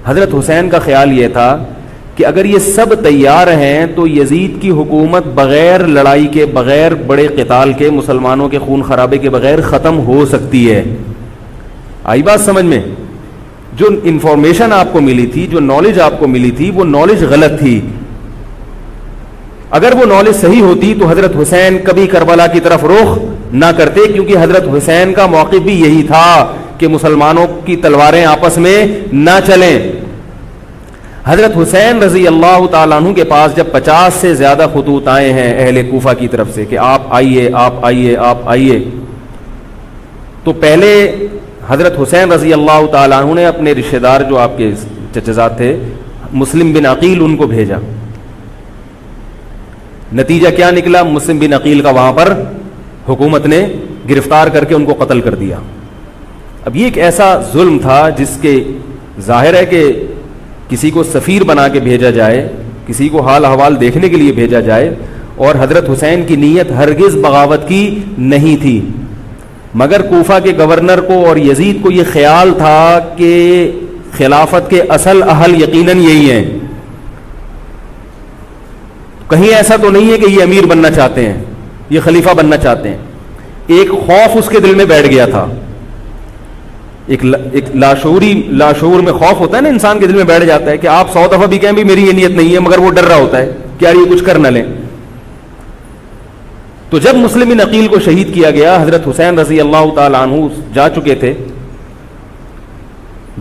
حضرت حسین کا خیال یہ تھا کہ اگر یہ سب تیار ہیں تو یزید کی حکومت بغیر لڑائی کے, بغیر بڑے قتال کے, مسلمانوں کے خون خرابے کے بغیر ختم ہو سکتی ہے. آئی بات سمجھ میں؟ جو انفارمیشن آپ کو ملی تھی, جو نالج آپ کو ملی تھی, وہ نالج غلط تھی. اگر وہ نالج صحیح ہوتی تو حضرت حسین کبھی کربلا کی طرف رخ نہ کرتے, کیونکہ حضرت حسین کا موقف بھی یہی تھا کہ مسلمانوں کی تلواریں آپس میں نہ چلیں. حضرت حسین رضی اللہ تعالیٰ عنہ کے پاس جب 50 سے زیادہ خطوط آئے ہیں اہل کوفہ کی طرف سے کہ آپ آئیے, آپ آئیے, آپ آئیے, تو پہلے حضرت حسین رضی اللہ تعالیٰ عنہ نے اپنے رشتہ دار جو آپ کے چچزاد تھے مسلم بن عقیل, ان کو بھیجا. نتیجہ کیا نکلا؟ مسلم بن عقیل کا وہاں پر حکومت نے گرفتار کر کے ان کو قتل کر دیا. اب یہ ایک ایسا ظلم تھا جس کے ظاہر ہے کہ کسی کو سفیر بنا کے بھیجا جائے, کسی کو حال احوال دیکھنے کے لیے بھیجا جائے, اور حضرت حسین کی نیت ہرگز بغاوت کی نہیں تھی. مگر کوفہ کے گورنر کو اور یزید کو یہ خیال تھا کہ خلافت کے اصل اہل یقیناً یہی ہیں, کہیں ایسا تو نہیں ہے کہ یہ امیر بننا چاہتے ہیں, یہ خلیفہ بننا چاہتے ہیں. ایک خوف اس کے دل میں بیٹھ گیا تھا, ایک لاشعور میں خوف ہوتا ہے نا, انسان کے دل میں بیٹھ جاتا ہے کہ آپ 100 دفعہ بھی کہیں بھی میری یہ نیت نہیں ہے, مگر وہ ڈر رہا ہوتا ہے کہ یار یہ کچھ کر نہ لیں. تو جب مسلم بن عقیل کو شہید کیا گیا, حضرت حسین رضی اللہ تعالیٰ عنہ جا چکے تھے.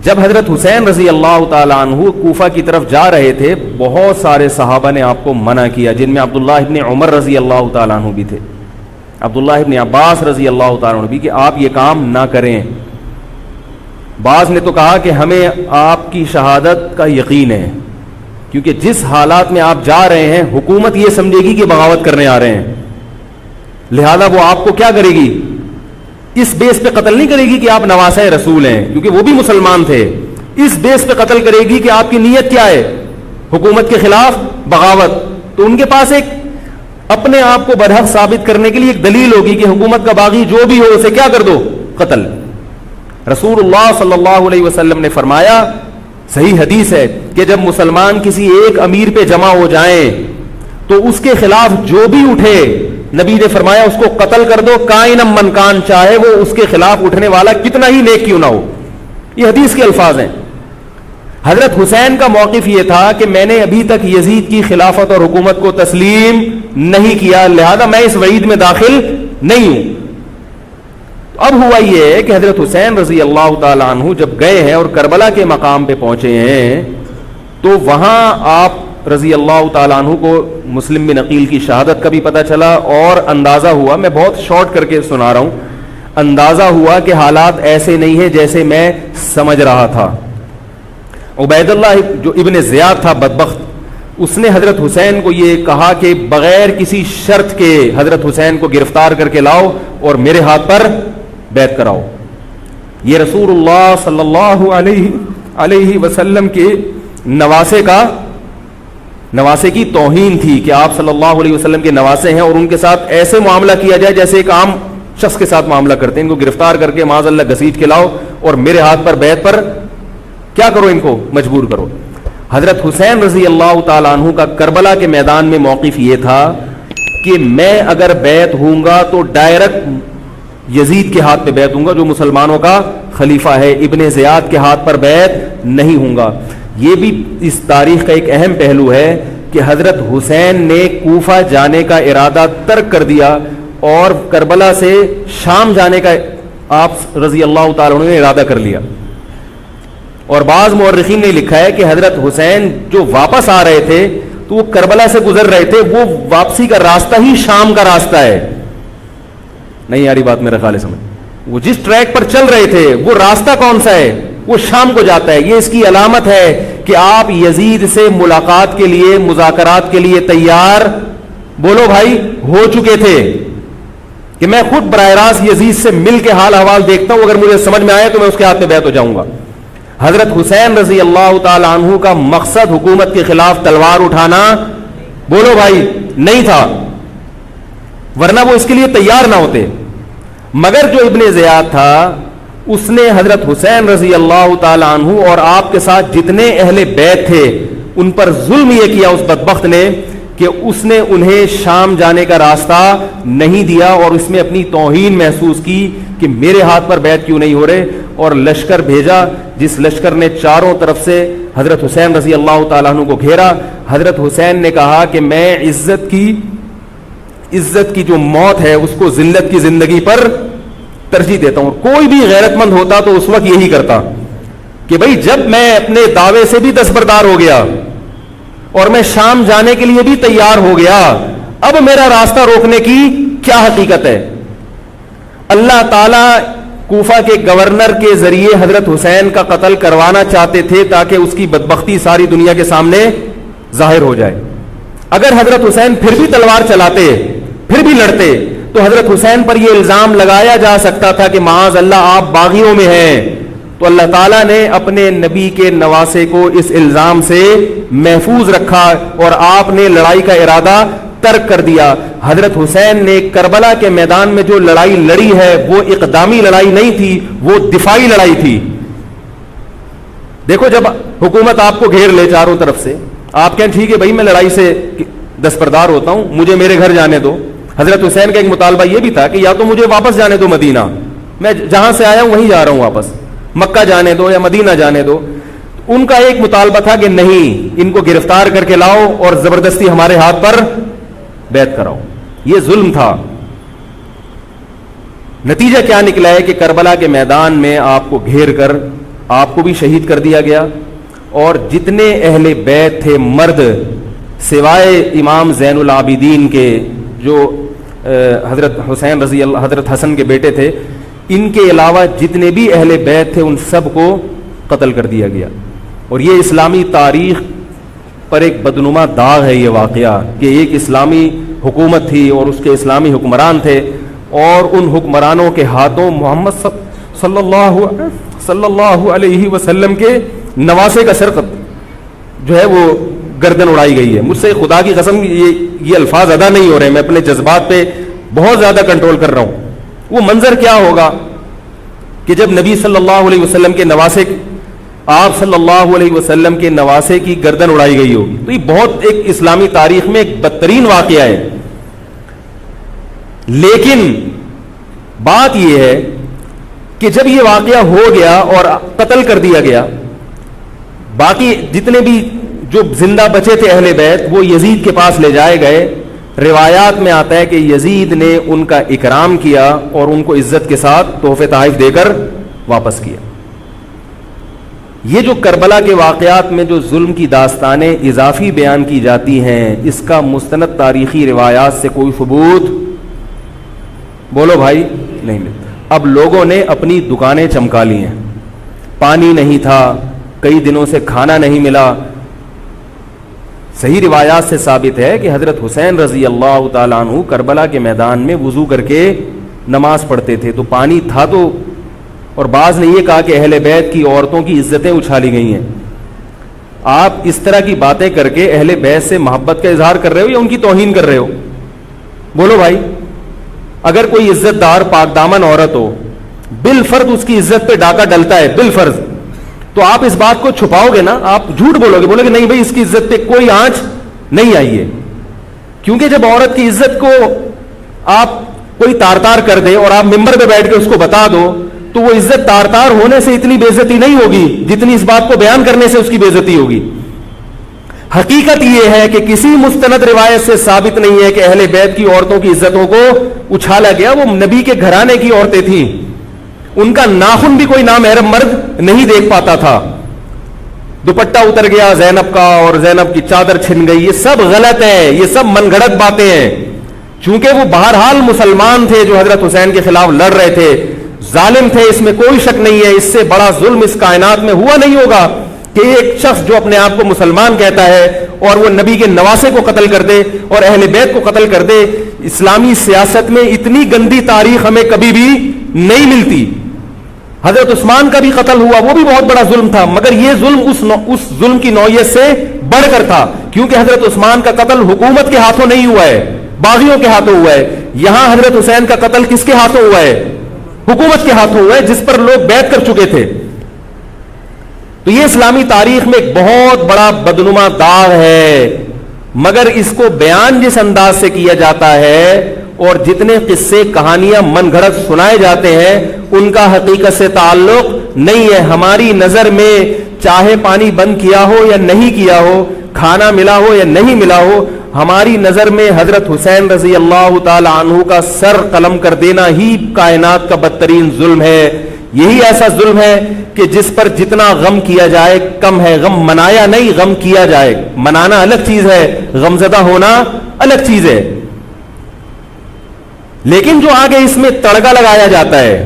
جب حضرت حسین رضی اللہ تعالیٰ عنہ کوفہ کی طرف جا رہے تھے, بہت سارے صحابہ نے آپ کو منع کیا, جن میں عبداللہ ابن عمر رضی اللہ تعالیٰ عنہ بھی تھے, عبداللہ ابن عباس رضی اللہ تعالیٰ عنہ بھی, کہ آپ یہ کام نہ کریں. بعض نے تو کہا کہ ہمیں آپ کی شہادت کا یقین ہے, کیونکہ جس حالات میں آپ جا رہے ہیں حکومت یہ سمجھے گی کہ بغاوت کرنے آ رہے ہیں, لہذا وہ آپ کو کیا کرے گی, اس بیس پہ قتل نہیں کرے گی کہ آپ نواسہ رسول ہیں, کیونکہ وہ بھی مسلمان تھے. اس بیس پہ قتل کرے گی کہ آپ کی نیت کیا ہے, حکومت کے خلاف بغاوت. تو ان کے پاس ایک اپنے آپ کو برحق ثابت کرنے کے لیے ایک دلیل ہوگی کہ حکومت کا باغی جو بھی ہو اسے کیا کر دو, قتل. رسول اللہ صلی اللہ علیہ وسلم نے فرمایا, صحیح حدیث ہے, کہ جب مسلمان کسی ایک امیر پہ جمع ہو جائیں تو اس کے خلاف جو بھی اٹھے, نبی نے فرمایا اس کو قتل کر دو, کائنم من کان, چاہے وہ اس کے خلاف اٹھنے والا کتنا ہی نیک کیوں نہ ہو. یہ حدیث کے الفاظ ہیں. حضرت حسین کا موقف یہ تھا کہ میں نے ابھی تک یزید کی خلافت اور حکومت کو تسلیم نہیں کیا, لہذا میں اس وعید میں داخل نہیں ہوں. اب ہوا یہ ہے کہ حضرت حسین رضی اللہ تعالی عنہ جب گئے ہیں اور کربلا کے مقام پہ پہنچے ہیں, تو وہاں آپ رضی اللہ تعالیٰ عنہ کو مسلم بن عقیل کی شہادت کا بھی پتہ چلا, اور اندازہ ہوا, میں بہت شارٹ کر کے سنا رہا ہوں, اندازہ ہوا کہ حالات ایسے نہیں ہیں جیسے میں سمجھ رہا تھا. عبید اللہ جو ابن زیاد تھا بدبخت, اس نے حضرت حسین کو یہ کہا کہ بغیر کسی شرط کے حضرت حسین کو گرفتار کر کے لاؤ اور میرے ہاتھ پر بیعت کراؤ. یہ رسول اللہ صلی اللہ علیہ وسلم کے نواسے کی توہین تھی کہ آپ صلی اللہ علیہ وسلم کے نواسے ہیں اور ان کے ساتھ ایسے معاملہ کیا جائے جیسے ایک عام شخص کے ساتھ معاملہ کرتے ہیں. ان کو گرفتار کر کے معاذ اللہ گھسیٹ کے لاؤ اور میرے ہاتھ پر بیعت پر کیا کرو, ان کو مجبور کرو. حضرت حسین رضی اللہ تعالیٰ عنہ کا کربلا کے میدان میں موقف یہ تھا کہ میں اگر بیعت ہوں گا تو ڈائریکٹ یزید کے ہاتھ پہ بیعت ہوں گا جو مسلمانوں کا خلیفہ ہے, ابن زیاد کے ہاتھ پر بیعت نہیں ہوں گا. یہ بھی اس تاریخ کا ایک اہم پہلو ہے کہ حضرت حسین نے کوفہ جانے کا ارادہ ترک کر دیا اور کربلا سے شام جانے کا آپ رضی اللہ تعالیٰ عنہ نے ارادہ کر لیا. اور بعض مورخین نے لکھا ہے کہ حضرت حسین جو واپس آ رہے تھے تو وہ کربلا سے گزر رہے تھے, وہ واپسی کا راستہ ہی شام کا راستہ ہے. نہیں یاری بات میرا خیال ہے سمجھ, وہ جس ٹریک پر چل رہے تھے وہ راستہ کون سا ہے, وہ شام کو جاتا ہے. یہ اس کی علامت ہے کہ آپ یزید سے ملاقات کے لیے, مذاکرات کے لیے تیار, بولو بھائی, ہو چکے تھے. کہ میں خود براہ راست یزید سے مل کے حال احوال دیکھتا ہوں, اگر مجھے سمجھ میں آئے تو میں اس کے ہاتھ میں بیعت ہو جاؤں گا. حضرت حسین رضی اللہ تعالی عنہ کا مقصد حکومت کے خلاف تلوار اٹھانا, بولو بھائی, نہیں تھا, ورنہ وہ اس کے لیے تیار نہ ہوتے. مگر جو ابن زیاد تھا اس نے حضرت حسین رضی اللہ تعالی عنہ اور آپ کے ساتھ جتنے اہل بیت تھے ان پر ظلم یہ کیا اس بدبخت نے کہ اس نے انہیں شام جانے کا راستہ نہیں دیا, اور اس میں اپنی توہین محسوس کی کہ میرے ہاتھ پر بیعت کیوں نہیں ہو رہے, اور لشکر بھیجا جس لشکر نے چاروں طرف سے حضرت حسین رضی اللہ تعالیٰ عنہ کو گھیرا. حضرت حسین نے کہا کہ میں عزت کی جو موت ہے اس کو ذلت کی زندگی پر ترجیح دیتا ہوں. کوئی بھی غیرت مند ہوتا تو اس وقت یہی کرتا کہ بھئی جب میں اپنے دعوے سے بھی دستبردار ہو گیا اور میں شام جانے کے لیے بھی تیار ہو گیا, اب میرا راستہ روکنے کی کیا حقیقت ہے. اللہ تعالی کوفہ کے گورنر کے ذریعے حضرت حسین کا قتل کروانا چاہتے تھے تاکہ اس کی بدبختی ساری دنیا کے سامنے ظاہر ہو جائے. اگر حضرت حسین پھر بھی تلوار چلاتے, پھر بھی لڑتے, تو حضرت حسین پر یہ الزام لگایا جا سکتا تھا کہ معاذ اللہ آپ باغیوں میں ہیں. تو اللہ تعالیٰ نے اپنے نبی کے نواسے کو اس الزام سے محفوظ رکھا اور آپ نے لڑائی کا ارادہ ترک کر دیا. حضرت حسین نے کربلا کے میدان میں جو لڑائی لڑی ہے وہ اقدامی لڑائی نہیں تھی, وہ دفاعی لڑائی تھی. دیکھو جب حکومت آپ کو گھیر لے چاروں طرف سے, آپ کہیں ٹھیک ہے بھائی میں لڑائی سے دستبردار ہوتا ہوں, مجھے میرے گھر جانے دو. حضرت حسین کا ایک مطالبہ یہ بھی تھا کہ یا تو مجھے واپس جانے دو مدینہ, میں جہاں سے آیا ہوں وہیں جا رہا ہوں واپس, مکہ جانے دو یا مدینہ جانے دو. ان کا ایک مطالبہ تھا کہ نہیں، ان کو گرفتار کر کے لاؤ اور زبردستی ہمارے ہاتھ پر بیعت کراؤ. یہ ظلم تھا. نتیجہ کیا نکلا ہے کہ کربلا کے میدان میں آپ کو گھیر کر آپ کو بھی شہید کر دیا گیا، اور جتنے اہل بیت تھے مرد سوائے امام زین العابدین کے جو حضرت حسین رضی اللہ حضرت حسن کے بیٹے تھے، ان کے علاوہ جتنے بھی اہل بیت تھے ان سب کو قتل کر دیا گیا. اور یہ اسلامی تاریخ پر ایک بدنما داغ ہے یہ واقعہ کہ ایک اسلامی حکومت تھی اور اس کے اسلامی حکمران تھے، اور ان حکمرانوں کے ہاتھوں محمد صلی اللہ علیہ وسلم کے نواسے کا سر جو ہے وہ گردن اڑائی گئی ہے. مجھ سے خدا کی قسم یہ الفاظ ادا نہیں ہو رہے، میں اپنے جذبات پہ بہت زیادہ کنٹرول کر رہا ہوں. وہ منظر کیا ہوگا کہ جب نبی صلی اللہ علیہ وسلم کے نواسے آپ صلی اللہ علیہ وسلم کے نواسے کی گردن اڑائی گئی ہوگی. تو یہ بہت ایک اسلامی تاریخ میں ایک بدترین واقعہ ہے. لیکن بات یہ ہے کہ جب یہ واقعہ ہو گیا اور قتل کر دیا گیا، باقی جتنے بھی جو زندہ بچے تھے اہل بیت وہ یزید کے پاس لے جائے گئے. روایات میں آتا ہے کہ یزید نے ان کا اکرام کیا اور ان کو عزت کے ساتھ تحفے تحائف دے کر واپس کیا. یہ جو کربلا کے واقعات میں جو ظلم کی داستانیں اضافی بیان کی جاتی ہیں، اس کا مستند تاریخی روایات سے کوئی ثبوت بولو بھائی نہیں ملتا. اب لوگوں نے اپنی دکانیں چمکا لی ہیں، پانی نہیں تھا، کئی دنوں سے کھانا نہیں ملا. صحیح روایات سے ثابت ہے کہ حضرت حسین رضی اللہ تعالیٰ عنہ کربلا کے میدان میں وضو کر کے نماز پڑھتے تھے تو پانی تھا تو. اور بعض نے یہ کہا کہ اہل بیت کی عورتوں کی عزتیں اچھالی گئی ہیں. آپ اس طرح کی باتیں کر کے اہل بیت سے محبت کا اظہار کر رہے ہو یا ان کی توہین کر رہے ہو؟ بولو بھائی. اگر کوئی عزت دار پاک دامن عورت ہو، بالفرض اس کی عزت پہ ڈاکہ ڈلتا ہے بالفرض، تو آپ اس بات کو چھپاؤ گے نا؟ آپ جھوٹ بولو گے، بولو گے نہیں بھائی اس کی عزت پہ کوئی آنچ نہیں آئی ہے. کیونکہ جب عورت کی عزت کو آپ کوئی تار تار کر دے اور آپ ممبر پہ بیٹھ کے اس کو بتا دو تو وہ عزت تار تار ہونے سے اتنی بے عزتی نہیں ہوگی جتنی اس بات کو بیان کرنے سے اس کی بے عزتی ہوگی. حقیقت یہ ہے کہ کسی مستند روایت سے ثابت نہیں ہے کہ اہل بیت کی عورتوں کی عزتوں کو اچھالا گیا. وہ نبی کے گھرانے کی عورتیں تھیں، ان کا ناخن بھی کوئی نامحرم مرد نہیں دیکھ پاتا تھا. دوپٹہ اتر گیا زینب کا اور زینب کی چادر چھن گئی، یہ سب غلط ہے، یہ سب من گھڑت باتیں ہیں. چونکہ وہ بہرحال مسلمان تھے جو حضرت حسین کے خلاف لڑ رہے تھے، ظالم تھے، اس میں کوئی شک نہیں ہے. اس سے بڑا ظلم اس کائنات میں ہوا نہیں ہوگا کہ ایک شخص جو اپنے آپ کو مسلمان کہتا ہے اور وہ نبی کے نواسے کو قتل کر دے اور اہل بیت کو قتل کر دے. اسلامی سیاست میں اتنی گندی تاریخ ہمیں کبھی بھی نہیں ملتی. حضرت عثمان کا بھی قتل ہوا، وہ بھی بہت بڑا ظلم تھا، مگر یہ ظلم اس ظلم کی نوعیت سے بڑھ کر تھا کیونکہ حضرت عثمان کا قتل حکومت کے ہاتھوں نہیں ہوا ہے، باغیوں کے ہاتھوں ہوا ہے. یہاں حضرت حسین کا قتل کس کے ہاتھوں ہوا ہے؟ حکومت کے ہاتھوں ہوا ہے جس پر لوگ بیعت کر چکے تھے. تو یہ اسلامی تاریخ میں ایک بہت بڑا بدنما داغ ہے، مگر اس کو بیان جس انداز سے کیا جاتا ہے اور جتنے قصے کہانیاں من گھڑت سنائے جاتے ہیں ان کا حقیقت سے تعلق نہیں ہے. ہماری نظر میں چاہے پانی بند کیا ہو یا نہیں کیا ہو، کھانا ملا ہو یا نہیں ملا ہو، ہماری نظر میں حضرت حسین رضی اللہ تعالی عنہ کا سر قلم کر دینا ہی کائنات کا بدترین ظلم ہے. یہی ایسا ظلم ہے کہ جس پر جتنا غم کیا جائے کم ہے. غم منایا نہیں، غم کیا جائے. منانا الگ چیز ہے، غمزدہ ہونا الگ چیز ہے. لیکن جو آگے اس میں تڑکا لگایا جاتا ہے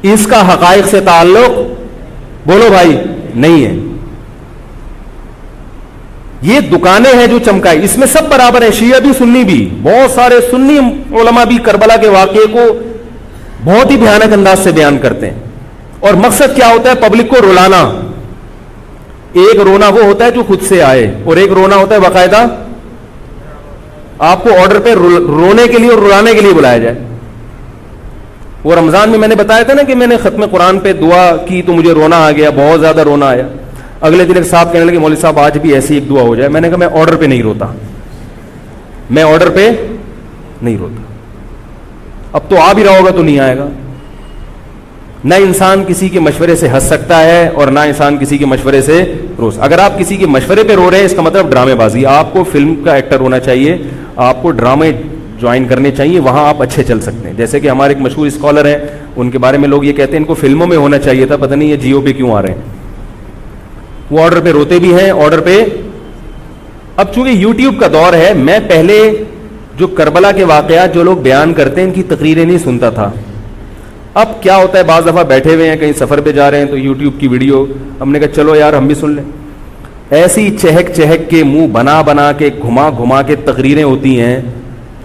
اس کا حقائق سے تعلق بولو بھائی نہیں ہے. یہ دکانیں ہیں جو چمکائی، اس میں سب برابر ہیں، شیعہ بھی سنی بھی. بہت سارے سنی علماء بھی کربلا کے واقعے کو بہت ہی بھیانک انداز سے بیان کرتے ہیں. اور مقصد کیا ہوتا ہے؟ پبلک کو رلانا. ایک رونا وہ ہوتا ہے جو خود سے آئے اور ایک رونا ہوتا ہے باقاعدہ آپ کو آرڈر پہ رونے کے لیے اور رلانے کے لیے بلایا جائے. وہ رمضان میں نے بتایا تھا نا کہ میں نے ختم قرآن پہ دعا کی تو مجھے رونا آ گیا، بہت زیادہ رونا آیا. اگلے دن ایک صاحب کہنے لگے مولوی صاحب آج بھی ایسی ایک دعا ہو جائے. میں نے کہا میں آرڈر پہ نہیں روتا، میں آرڈر پہ نہیں روتا. اب تو آ بھی رہا ہوگا تو نہیں آئے گا. نہ انسان کسی کے مشورے سے ہنس سکتا ہے اور نہ انسان کسی کے مشورے سے اگر آپ کسی کے مشورے پہ رو رہے ہیں اس کا مطلب ڈرامے بازی. آپ کو فلم کا ایکٹر ہونا چاہیے, آپ کو ڈرامے جوائن کرنے چاہیے, وہاں آپ اچھے چل سکتے ہیں. جیسے کہ ہمارے ایک مشہور اسکالر ہیں, ان کے بارے میں لوگ یہ کہتے ہیں ان کو فلموں میں ہونا چاہیے تھا, پتہ نہیں یہ جیو پہ کیوں آ رہے ہیں. وہ آرڈر پہ روتے بھی ہیں, آرڈر پہ. اب چونکہ یوٹیوب کا دور ہے, میں پہلے جو کربلا کے واقعات جو لوگ بیان کرتے ہیں ان کی تقریریں نہیں سنتا تھا. اب کیا ہوتا ہے, بعض دفعہ بیٹھے ہوئے ہیں کہیں سفر پہ جا رہے ہیں تو یوٹیوب کی ویڈیو, ہم نے کہا چلو یار ہم بھی سن لیں. ایسی چہک چہک کے منہ بنا بنا کے گھما گھما کے تقریریں ہوتی ہیں,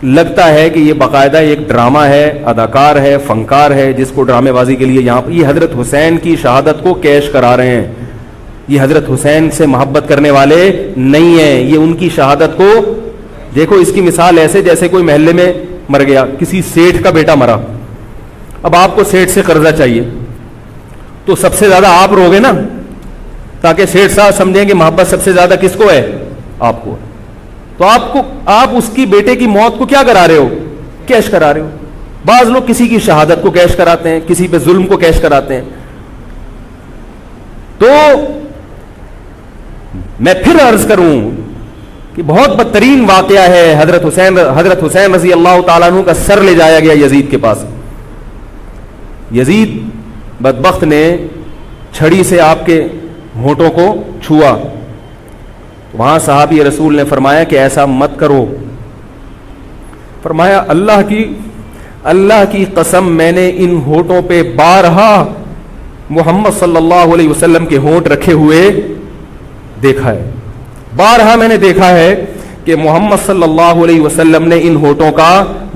لگتا ہے کہ یہ باقاعدہ ایک ڈرامہ ہے, اداکار ہے, فنکار ہے جس کو ڈرامے بازی کے لیے یہاں. یہ حضرت حسین کی شہادت کو کیش کرا رہے ہیں. یہ حضرت حسین سے محبت کرنے والے نہیں ہیں, یہ ان کی شہادت کو دیکھو. اس کی مثال ایسے جیسے کوئی محلے میں مر گیا, کسی سیٹھ کا بیٹا مرا, اب آپ کو سیٹھ سے قرضہ چاہیے تو سب سے زیادہ آپ رو گے نا, تاکہ سیٹھ صاحب سمجھیں کہ محبت سب سے زیادہ کس کو ہے, آپ کو. تو آپ اس کی بیٹے کی موت کو کیا کرا رہے ہو, کیش کرا رہے ہو. بعض لوگ کسی کی شہادت کو کیش کراتے ہیں, کسی پہ ظلم کو کیش کراتے ہیں. تو میں پھر عرض کروں کہ بہت بدترین واقعہ ہے. حضرت حسین رضی اللہ تعالیٰ عنہ کا سر لے جایا گیا یزید کے پاس. یزید بدبخت نے چھڑی سے آپ کے ہونٹوں کو چھوا. وہاں صحابی رسول نے فرمایا کہ ایسا مت کرو. فرمایا اللہ کی قسم میں نے ان ہونٹوں پہ بارہا محمد صلی اللہ علیہ وسلم کے ہونٹ رکھے ہوئے دیکھا ہے. بارہا میں نے دیکھا ہے کہ محمد صلی اللہ علیہ وسلم نے ان ہونٹوں کا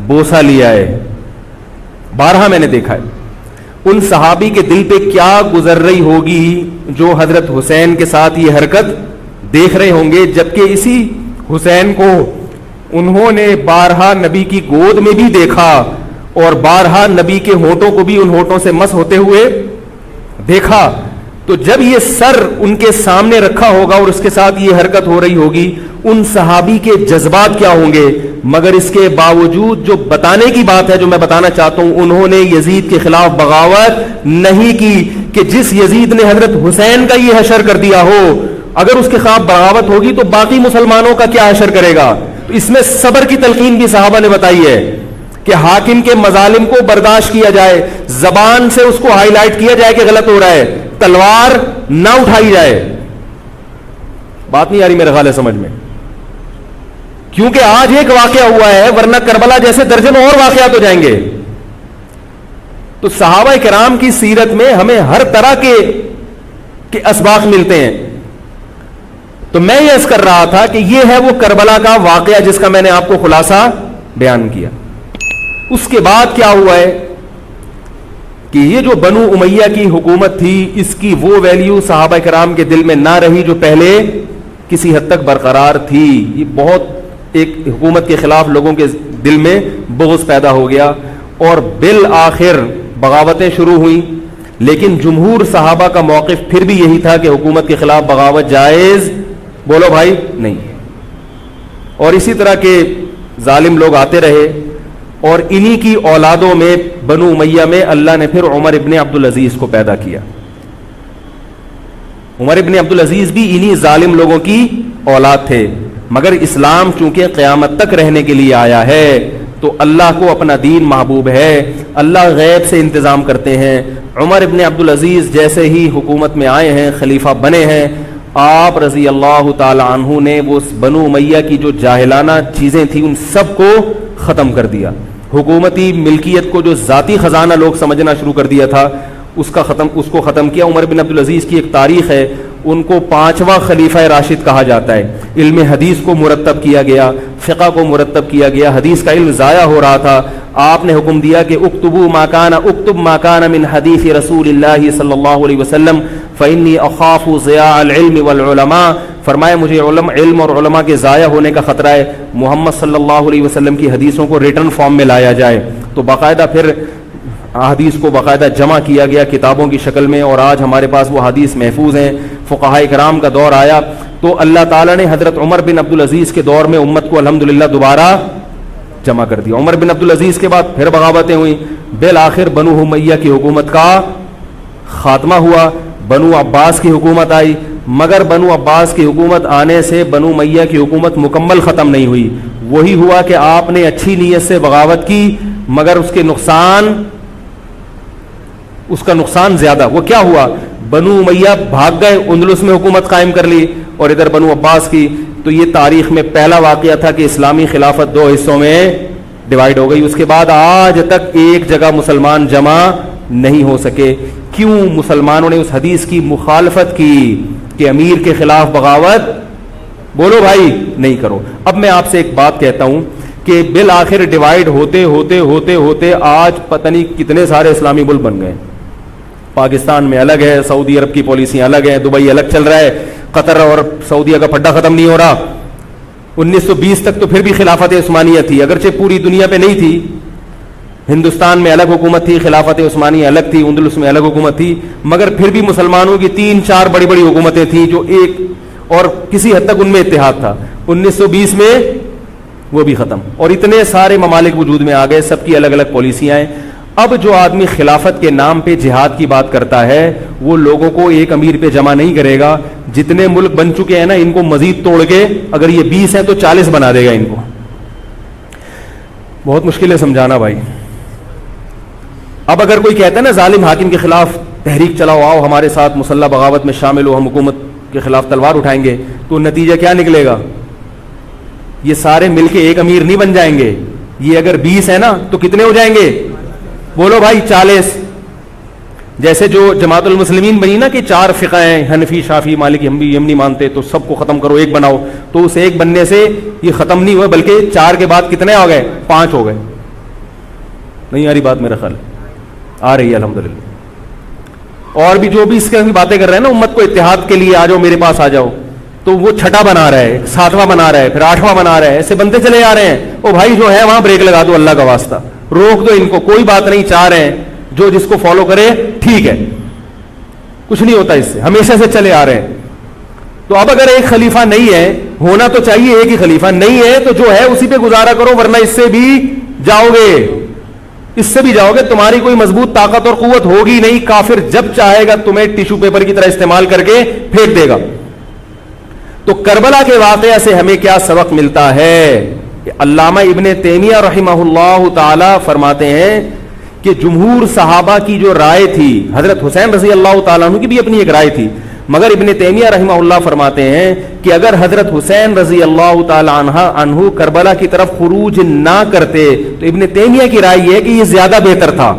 بوسہ لیا ہے. بارہا میں نے دیکھا ہے. ان صحابی کے دل پہ کیا گزر رہی ہوگی جو حضرت حسین کے ساتھ یہ حرکت دیکھ رہے ہوں گے, جبکہ اسی حسین کو انہوں نے بارہا نبی کی گود میں بھی دیکھا اور بارہا نبی کے ہونٹوں کو بھی ان ہونٹوں سے مس ہوتے ہوئے دیکھا. تو جب یہ سر ان کے سامنے رکھا ہوگا اور اس کے ساتھ یہ حرکت ہو رہی ہوگی, ان صحابی کے جذبات کیا ہوں گے. مگر اس کے باوجود جو بتانے کی بات ہے, جو میں بتانا چاہتا ہوں, انہوں نے یزید کے خلاف بغاوت نہیں کی کہ جس یزید نے حضرت حسین کا یہ حشر کر دیا ہو, اگر اس کے خلاف بغاوت ہوگی تو باقی مسلمانوں کا کیا حشر کرے گا. تو اس میں صبر کی تلقین بھی صحابہ نے بتائی ہے کہ حاکم کے مظالم کو برداشت کیا جائے, زبان سے اس کو ہائی لائٹ کیا جائے کہ غلط ہو رہا ہے, تلوار نہ اٹھائی جائے. بات نہیں آ رہی میرے خیال ہے سمجھ میں, کیونکہ آج ایک واقعہ ہوا ہے ورنہ کربلا جیسے درجنوں اور واقعات ہو جائیں گے. تو صحابہ کرام کی سیرت میں ہمیں ہر طرح کے اسباق ملتے ہیں. تو میں یہ عرض کر رہا تھا کہ یہ ہے وہ کربلا کا واقعہ جس کا میں نے آپ کو خلاصہ بیان کیا. اس کے بعد کیا ہوا ہے کہ یہ جو بنو امیہ کی حکومت تھی, اس کی وہ ویلیو صحابہ کرام کے دل میں نہ رہی جو پہلے کسی حد تک برقرار تھی. یہ بہت ایک حکومت کے خلاف لوگوں کے دل میں بغض پیدا ہو گیا اور بالآخر بغاوتیں شروع ہوئیں. لیکن جمہور صحابہ کا موقف پھر بھی یہی تھا کہ حکومت کے خلاف بغاوت جائز, بولو بھائی, نہیں. اور اسی طرح کے ظالم لوگ آتے رہے اور انہی کی اولادوں میں بنو امیہ میں اللہ نے پھر عمر ابن عبدالعزیز کو پیدا کیا. عمر ابن عبدالعزیز بھی انہی ظالم لوگوں کی اولاد تھے, مگر اسلام چونکہ قیامت تک رہنے کے لیے آیا ہے تو اللہ کو اپنا دین محبوب ہے, اللہ غیب سے انتظام کرتے ہیں. عمر ابن عبدالعزیز جیسے ہی حکومت میں آئے ہیں, خلیفہ بنے ہیں, آپ رضی اللہ تعالی عنہ نے وہ بنو امیہ کی جو جاہلانہ چیزیں تھیں ان سب کو ختم کر دیا. حکومتی ملکیت کو جو ذاتی خزانہ لوگ سمجھنا شروع کر دیا تھا اس کو ختم کیا. عمر بن عبدالعزیز کی ایک تاریخ ہے, ان کو 5واں خلیفہ راشد کہا جاتا ہے. علم حدیث کو مرتب کیا گیا, فقہ کو مرتب کیا گیا, حدیث کا علم ضائع ہو رہا تھا. آپ نے حکم دیا کہ اکتب ما کان من حدیث رسول اللہ صلی اللہ علیہ وسلم فإنی اخاف ضیاع العلم والعلماء. فرمایا مجھے علم اور علماء کے ضائع ہونے کا خطرہ ہے, محمد صلی اللہ علیہ وسلم کی حدیثوں کو ریٹن فارم میں لایا جائے. تو باقاعدہ پھر حدیث کو باقاعدہ جمع کیا گیا کتابوں کی شکل میں, اور آج ہمارے پاس وہ حدیث محفوظ ہیں. فقہائے کرام کا دور آیا تو اللہ تعالیٰ نے حضرت عمر بن عبدالعزیز کے دور میں امت کو الحمدللہ دوبارہ جمع کر دیا. عمر بن عبدالعزیز کے بعد پھر بغاوتیں ہوئیں, بالآخر بنو امیہ کی حکومت کا خاتمہ ہوا, بنو عباس کی حکومت آئی, مگر بنو عباس کی حکومت آنے سے بنو امیہ کی حکومت مکمل ختم نہیں ہوئی. وہی ہوا کہ آپ نے اچھی نیت سے بغاوت کی, مگر اس کا نقصان زیادہ. وہ کیا ہوا؟ بنو امیہ بھاگ گئے, اندلس میں حکومت قائم کر لی, اور ادھر بنو عباس کی. تو یہ تاریخ میں پہلا واقعہ تھا کہ اسلامی خلافت دو حصوں میں ڈیوائیڈ ہو گئی. اس کے بعد آج تک ایک جگہ مسلمان جمع نہیں ہو سکے. کیوں؟ مسلمانوں نے اس حدیث کی مخالفت کی کہ امیر کے خلاف بغاوت بولو بھائی نہیں کرو. اب میں آپ سے ایک بات کہتا ہوں کہ بالآخر ڈیوائیڈ ہوتے ہوتے ہوتے ہوتے آج پتہ نہیں کتنے سارے اسلامی ملک بن گئے. پاکستان میں الگ ہے, سعودی عرب کی پالیسیاں الگ ہیں, دبئی الگ چل رہا ہے, قطر اور سعودیہ کا پھڈا ختم نہیں ہو رہا. 1920 تک تو پھر بھی خلافت عثمانیہ تھی, اگرچہ پوری دنیا پہ نہیں تھی. ہندوستان میں الگ حکومت تھی, خلافت عثمانیہ الگ تھی, اندلس میں الگ حکومت تھی, مگر پھر بھی مسلمانوں کی 3-4 بڑی بڑی حکومتیں تھیں جو ایک اور کسی حد تک ان میں اتحاد تھا. 1920 میں وہ بھی ختم, اور اتنے سارے ممالک وجود میں آ گئے, سب کی الگ الگ پالیسیاں ہیں. اب جو آدمی خلافت کے نام پہ جہاد کی بات کرتا ہے وہ لوگوں کو ایک امیر پہ جمع نہیں کرے گا. جتنے ملک بن چکے ہیں نا, ان کو مزید توڑ کے اگر یہ 20 ہیں تو 40 بنا دے گا ان کو. بہت مشکل ہے سمجھانا بھائی. اب اگر کوئی کہتا ہے نا ظالم حاکم کے خلاف تحریک چلاؤ, آؤ ہمارے ساتھ مسلح بغاوت میں شامل ہو, ہم حکومت کے خلاف تلوار اٹھائیں گے, تو نتیجہ کیا نکلے گا؟ یہ سارے مل کے ایک امیر نہیں بن جائیں گے. یہ اگر 20 ہے نا تو کتنے ہو جائیں گے؟ بولو بھائی 40. جیسے جو جماعت المسلمین بنی نا کہ 4 فقہ ہیں, حنفی, شافعی, مالکی, ہم بھی یہ نہیں مانتے, تو سب کو ختم کرو, ایک بناؤ. تو اس ایک بننے سے یہ ختم نہیں ہوئے, بلکہ 4 کے بعد کتنے ہو گئے؟ 5 ہو گئے. نہیں آ رہی بات میرا خیال؟ آ رہی ہے الحمدللہ. اور بھی جو بھی اس کی باتیں کر رہے ہیں نا امت کو اتحاد کے لیے, آ جاؤ میرے پاس آ جاؤ, تو وہ 6واں بنا رہا ہے, 7واں بنا رہا ہے, پھر 8واں بنا رہا ہے, ایسے بنتے چلے جا رہے ہیں. او بھائی جو ہے وہاں بریک لگا دو, اللہ کا واسطہ روک دو ان کو, کوئی بات نہیں, 4 ہیں, جو جس کو فالو کرے ٹھیک ہے, کچھ نہیں ہوتا اس سے, ہمیشہ سے چلے آ رہے ہیں. تو اب اگر ایک خلیفہ نہیں ہے, ہونا تو چاہیے ایک ہی خلیفہ, نہیں ہے تو جو ہے اسی پہ گزارا کرو, ورنہ اس سے بھی جاؤ گے, اس سے بھی جاؤ گے. تمہاری کوئی مضبوط طاقت اور قوت ہوگی نہیں. کافر جب چاہے گا تمہیں ٹیشو پیپر کی طرح استعمال کر کے پھینک دے گا. تو کربلا کے واقعہ سے ہمیں کیا سبق ملتا ہے؟ علامہ ابن تیمیہ رحمہ اللہ تعالی فرماتے ہیں کہ جمہور صحابہ کی جو رائے تھی, حضرت حسین رضی اللہ تعالیٰ عنہ کی بھی اپنی ایک رائے تھی, مگر ابن تیمیہ رحمہ اللہ فرماتے ہیں کہ اگر حضرت حسین رضی اللہ تعالیٰ عنہ کربلا کی طرف خروج نہ کرتے تو ابن تیمیہ کی رائے یہ ہے کہ یہ زیادہ بہتر تھا.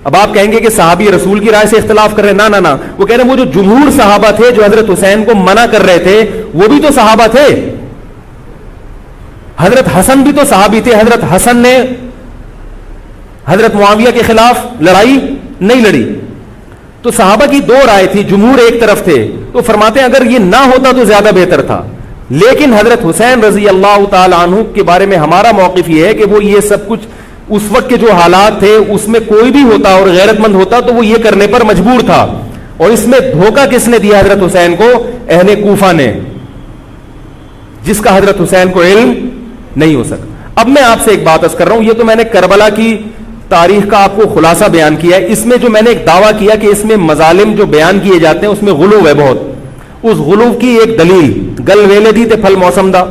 اب آپ کہیں گے کہ صحابی رسول کی رائے سے اختلاف کر رہے ہیں, نہ, وہ کہہ رہے ہیں وہ جو جمہور صحابہ تھے جو حضرت حسین کو منع کر رہے تھے وہ بھی تو صحابہ تھے. حضرت حسن بھی تو صحابی تھے. حضرت حسن نے حضرت معاویہ کے خلاف لڑائی نہیں لڑی. تو صحابہ کی 2 رائے تھی, جمہور ایک طرف تھے. تو فرماتے ہیں اگر یہ نہ ہوتا تو زیادہ بہتر تھا. لیکن حضرت حسین رضی اللہ تعالی عنہ کے بارے میں ہمارا موقف یہ ہے کہ وہ یہ سب کچھ اس وقت کے جو حالات تھے اس میں کوئی بھی ہوتا اور غیرت مند ہوتا تو وہ یہ کرنے پر مجبور تھا. اور اس میں دھوکہ کس نے دیا حضرت حسین کو؟ اہل کوفہ نے, جس کا حضرت حسین کو علم نہیں ہو سکا. اب میں آپ سے ایک بات عرض کر رہا ہوں, یہ تو میں نے کربلا کی تاریخ کا آپ کو خلاصہ بیان کیا ہے. اس میں جو میں نے ایک دعویٰ کیا کہ اس میں مظالم جو بیان کیے جاتے ہیں اس میں غلو ہے بہت. اس غلو کی ایک دلیل گل ویلے دی تے پھل موسم دا.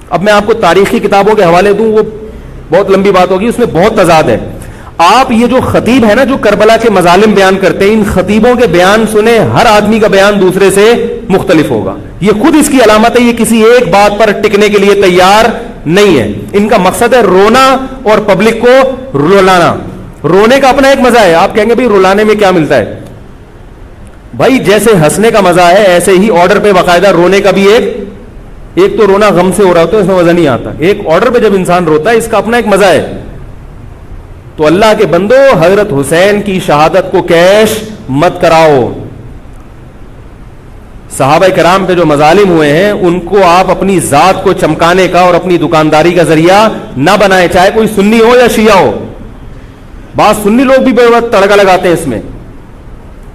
اب میں آپ کو تاریخی کتابوں کے حوالے دوں, وہ بہت لمبی بات ہوگی, اس میں بہت تضاد ہے. آپ یہ جو خطیب ہے نا جو کربلا کے مظالم بیان کرتے ہیں, ان خطیبوں کے بیان سنیں, ہر آدمی کا بیان دوسرے سے مختلف ہوگا. یہ خود اس کی علامت ہے, یہ کسی ایک بات پر ٹکنے کے لیے تیار نہیں ہے. ان کا مقصد ہے رونا اور پبلک کو رلانا. رونے کا اپنا ایک مزہ ہے. آپ کہیں گے بھائی رلانے میں کیا ملتا ہے؟ بھائی جیسے ہنسنے کا مزہ ہے ایسے ہی آرڈر پہ باقاعدہ رونے کا بھی ایک تو رونا غم سے ہو رہا ہوتا ہے, اس میں مزہ نہیں آتا. ایک آرڈر پہ جب انسان روتا ہے اس کا اپنا ایک مزہ ہے. تو اللہ کے بندو, حضرت حسین کی شہادت کو کیش مت کراؤ. صحابہ کرام پہ جو مظالم ہوئے ہیں ان کو آپ اپنی ذات کو چمکانے کا اور اپنی دکانداری کا ذریعہ نہ بنائیں, چاہے کوئی سنی ہو یا شیعہ ہو. بعض سنی لوگ بھی بے وقت تڑکا لگاتے ہیں اس میں.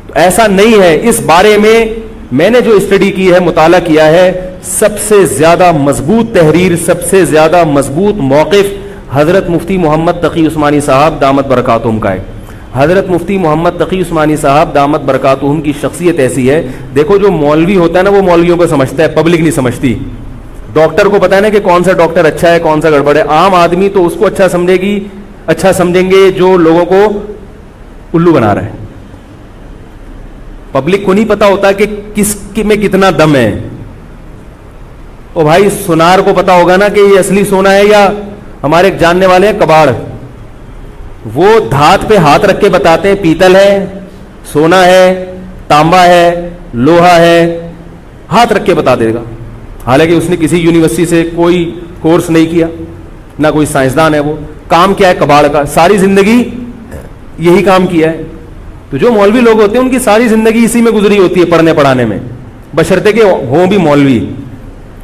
تو ایسا نہیں ہے. اس بارے میں نے جو اسٹڈی کی ہے, مطالعہ کیا ہے, سب سے زیادہ مضبوط تحریر, سب سے زیادہ مضبوط موقف حضرت مفتی محمد تقی عثمانی صاحب دامت برکاتہم کا ہے. حضرت مفتی محمد تقی عثمانی صاحب دامت برکاتہم کی شخصیت ایسی ہے. دیکھو جو مولوی ہوتا ہے نا وہ مولویوں کو سمجھتا ہے, پبلک نہیں سمجھتی. ڈاکٹر کو پتا ہے نا کہ کون سا ڈاکٹر اچھا ہے کون سا گڑبڑ ہے. عام آدمی تو اس کو اچھا سمجھے گی, اچھا سمجھیں گے جو لوگوں کو الو بنا رہا ہے. پبلک کو نہیں پتا ہوتا کہ کس میں کتنا دم ہے. او بھائی سونار کو پتا ہوگا نا کہ یہ اصلی سونا ہے یا ہمارے جاننے والے ہیں کباڑ, وہ دھات پہ ہاتھ رکھ کے بتاتے ہیں پیتل ہے, سونا ہے, تانبا ہے, لوہا ہے, ہاتھ رکھ کے بتا دے گا. حالانکہ اس نے کسی یونیورسٹی سے کوئی کورس نہیں کیا, نہ کوئی سائنسدان ہے. وہ کام کیا ہے کباڑ کا, ساری زندگی یہی کام کیا ہے. تو جو مولوی لوگ ہوتے ہیں ان کی ساری زندگی اسی میں گزری ہوتی ہے, پڑھنے پڑھانے میں, بشرطے کہ ہوں بھی مولوی.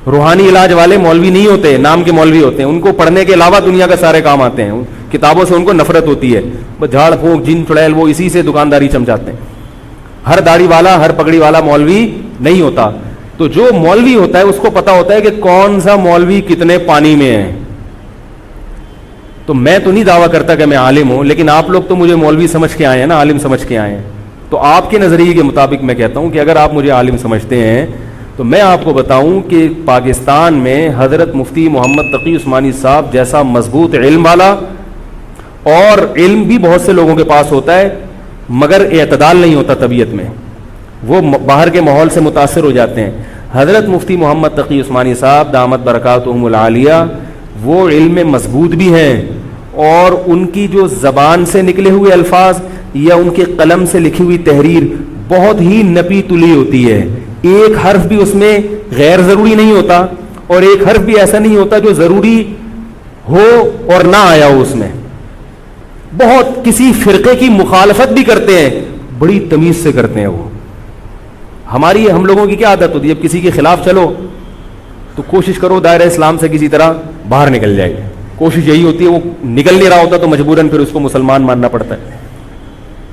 روحانی علاج والے مولوی نہیں ہوتے, نام کے مولوی ہوتے ہیں. ان کو پڑھنے کے علاوہ دنیا کا سارے کام آتے ہیں. کتابوں سے ان کو نفرت ہوتی ہے, بس جھاڑ پھونک جن چڑیل وہ اسی سے دکانداری چمچاتے ہیں. ہر داڑھی والا ہر پگڑی والا مولوی نہیں ہوتا. تو جو مولوی ہوتا ہے اس کو پتا ہوتا ہے کہ کون سا مولوی کتنے پانی میں ہے. تو میں تو نہیں دعویٰ کرتا کہ میں عالم ہوں, لیکن آپ لوگ تو مجھے مولوی سمجھ کے آئے ہیں نا, عالم سمجھ کے آئے ہیں. تو آپ کے نظریے کے مطابق میں کہتا ہوں کہ اگر آپ مجھے عالم سمجھتے ہیں تو میں آپ کو بتاؤں کہ پاکستان میں حضرت مفتی محمد تقی عثمانی صاحب جیسا مضبوط علم والا, اور علم بھی بہت سے لوگوں کے پاس ہوتا ہے مگر اعتدال نہیں ہوتا طبیعت میں, وہ باہر کے ماحول سے متاثر ہو جاتے ہیں. حضرت مفتی محمد تقی عثمانی صاحب دامت برکاتہم العالیہ وہ علم میں مضبوط بھی ہیں, اور ان کی جو زبان سے نکلے ہوئے الفاظ یا ان کے قلم سے لکھی ہوئی تحریر بہت ہی نپی تلی ہوتی ہے. ایک حرف بھی اس میں غیر ضروری نہیں ہوتا, اور ایک حرف بھی ایسا نہیں ہوتا جو ضروری ہو اور نہ آیا ہو اس میں. بہت کسی فرقے کی مخالفت بھی کرتے ہیں, بڑی تمیز سے کرتے ہیں. وہ ہم لوگوں کی کیا عادت ہوتی ہے, جب کسی کے خلاف چلو تو کوشش کرو دائرہ اسلام سے کسی طرح باہر نکل جائے. کوشش یہی ہوتی ہے, وہ نکل نہیں رہا ہوتا تو مجبوراً پھر اس کو مسلمان ماننا پڑتا ہے.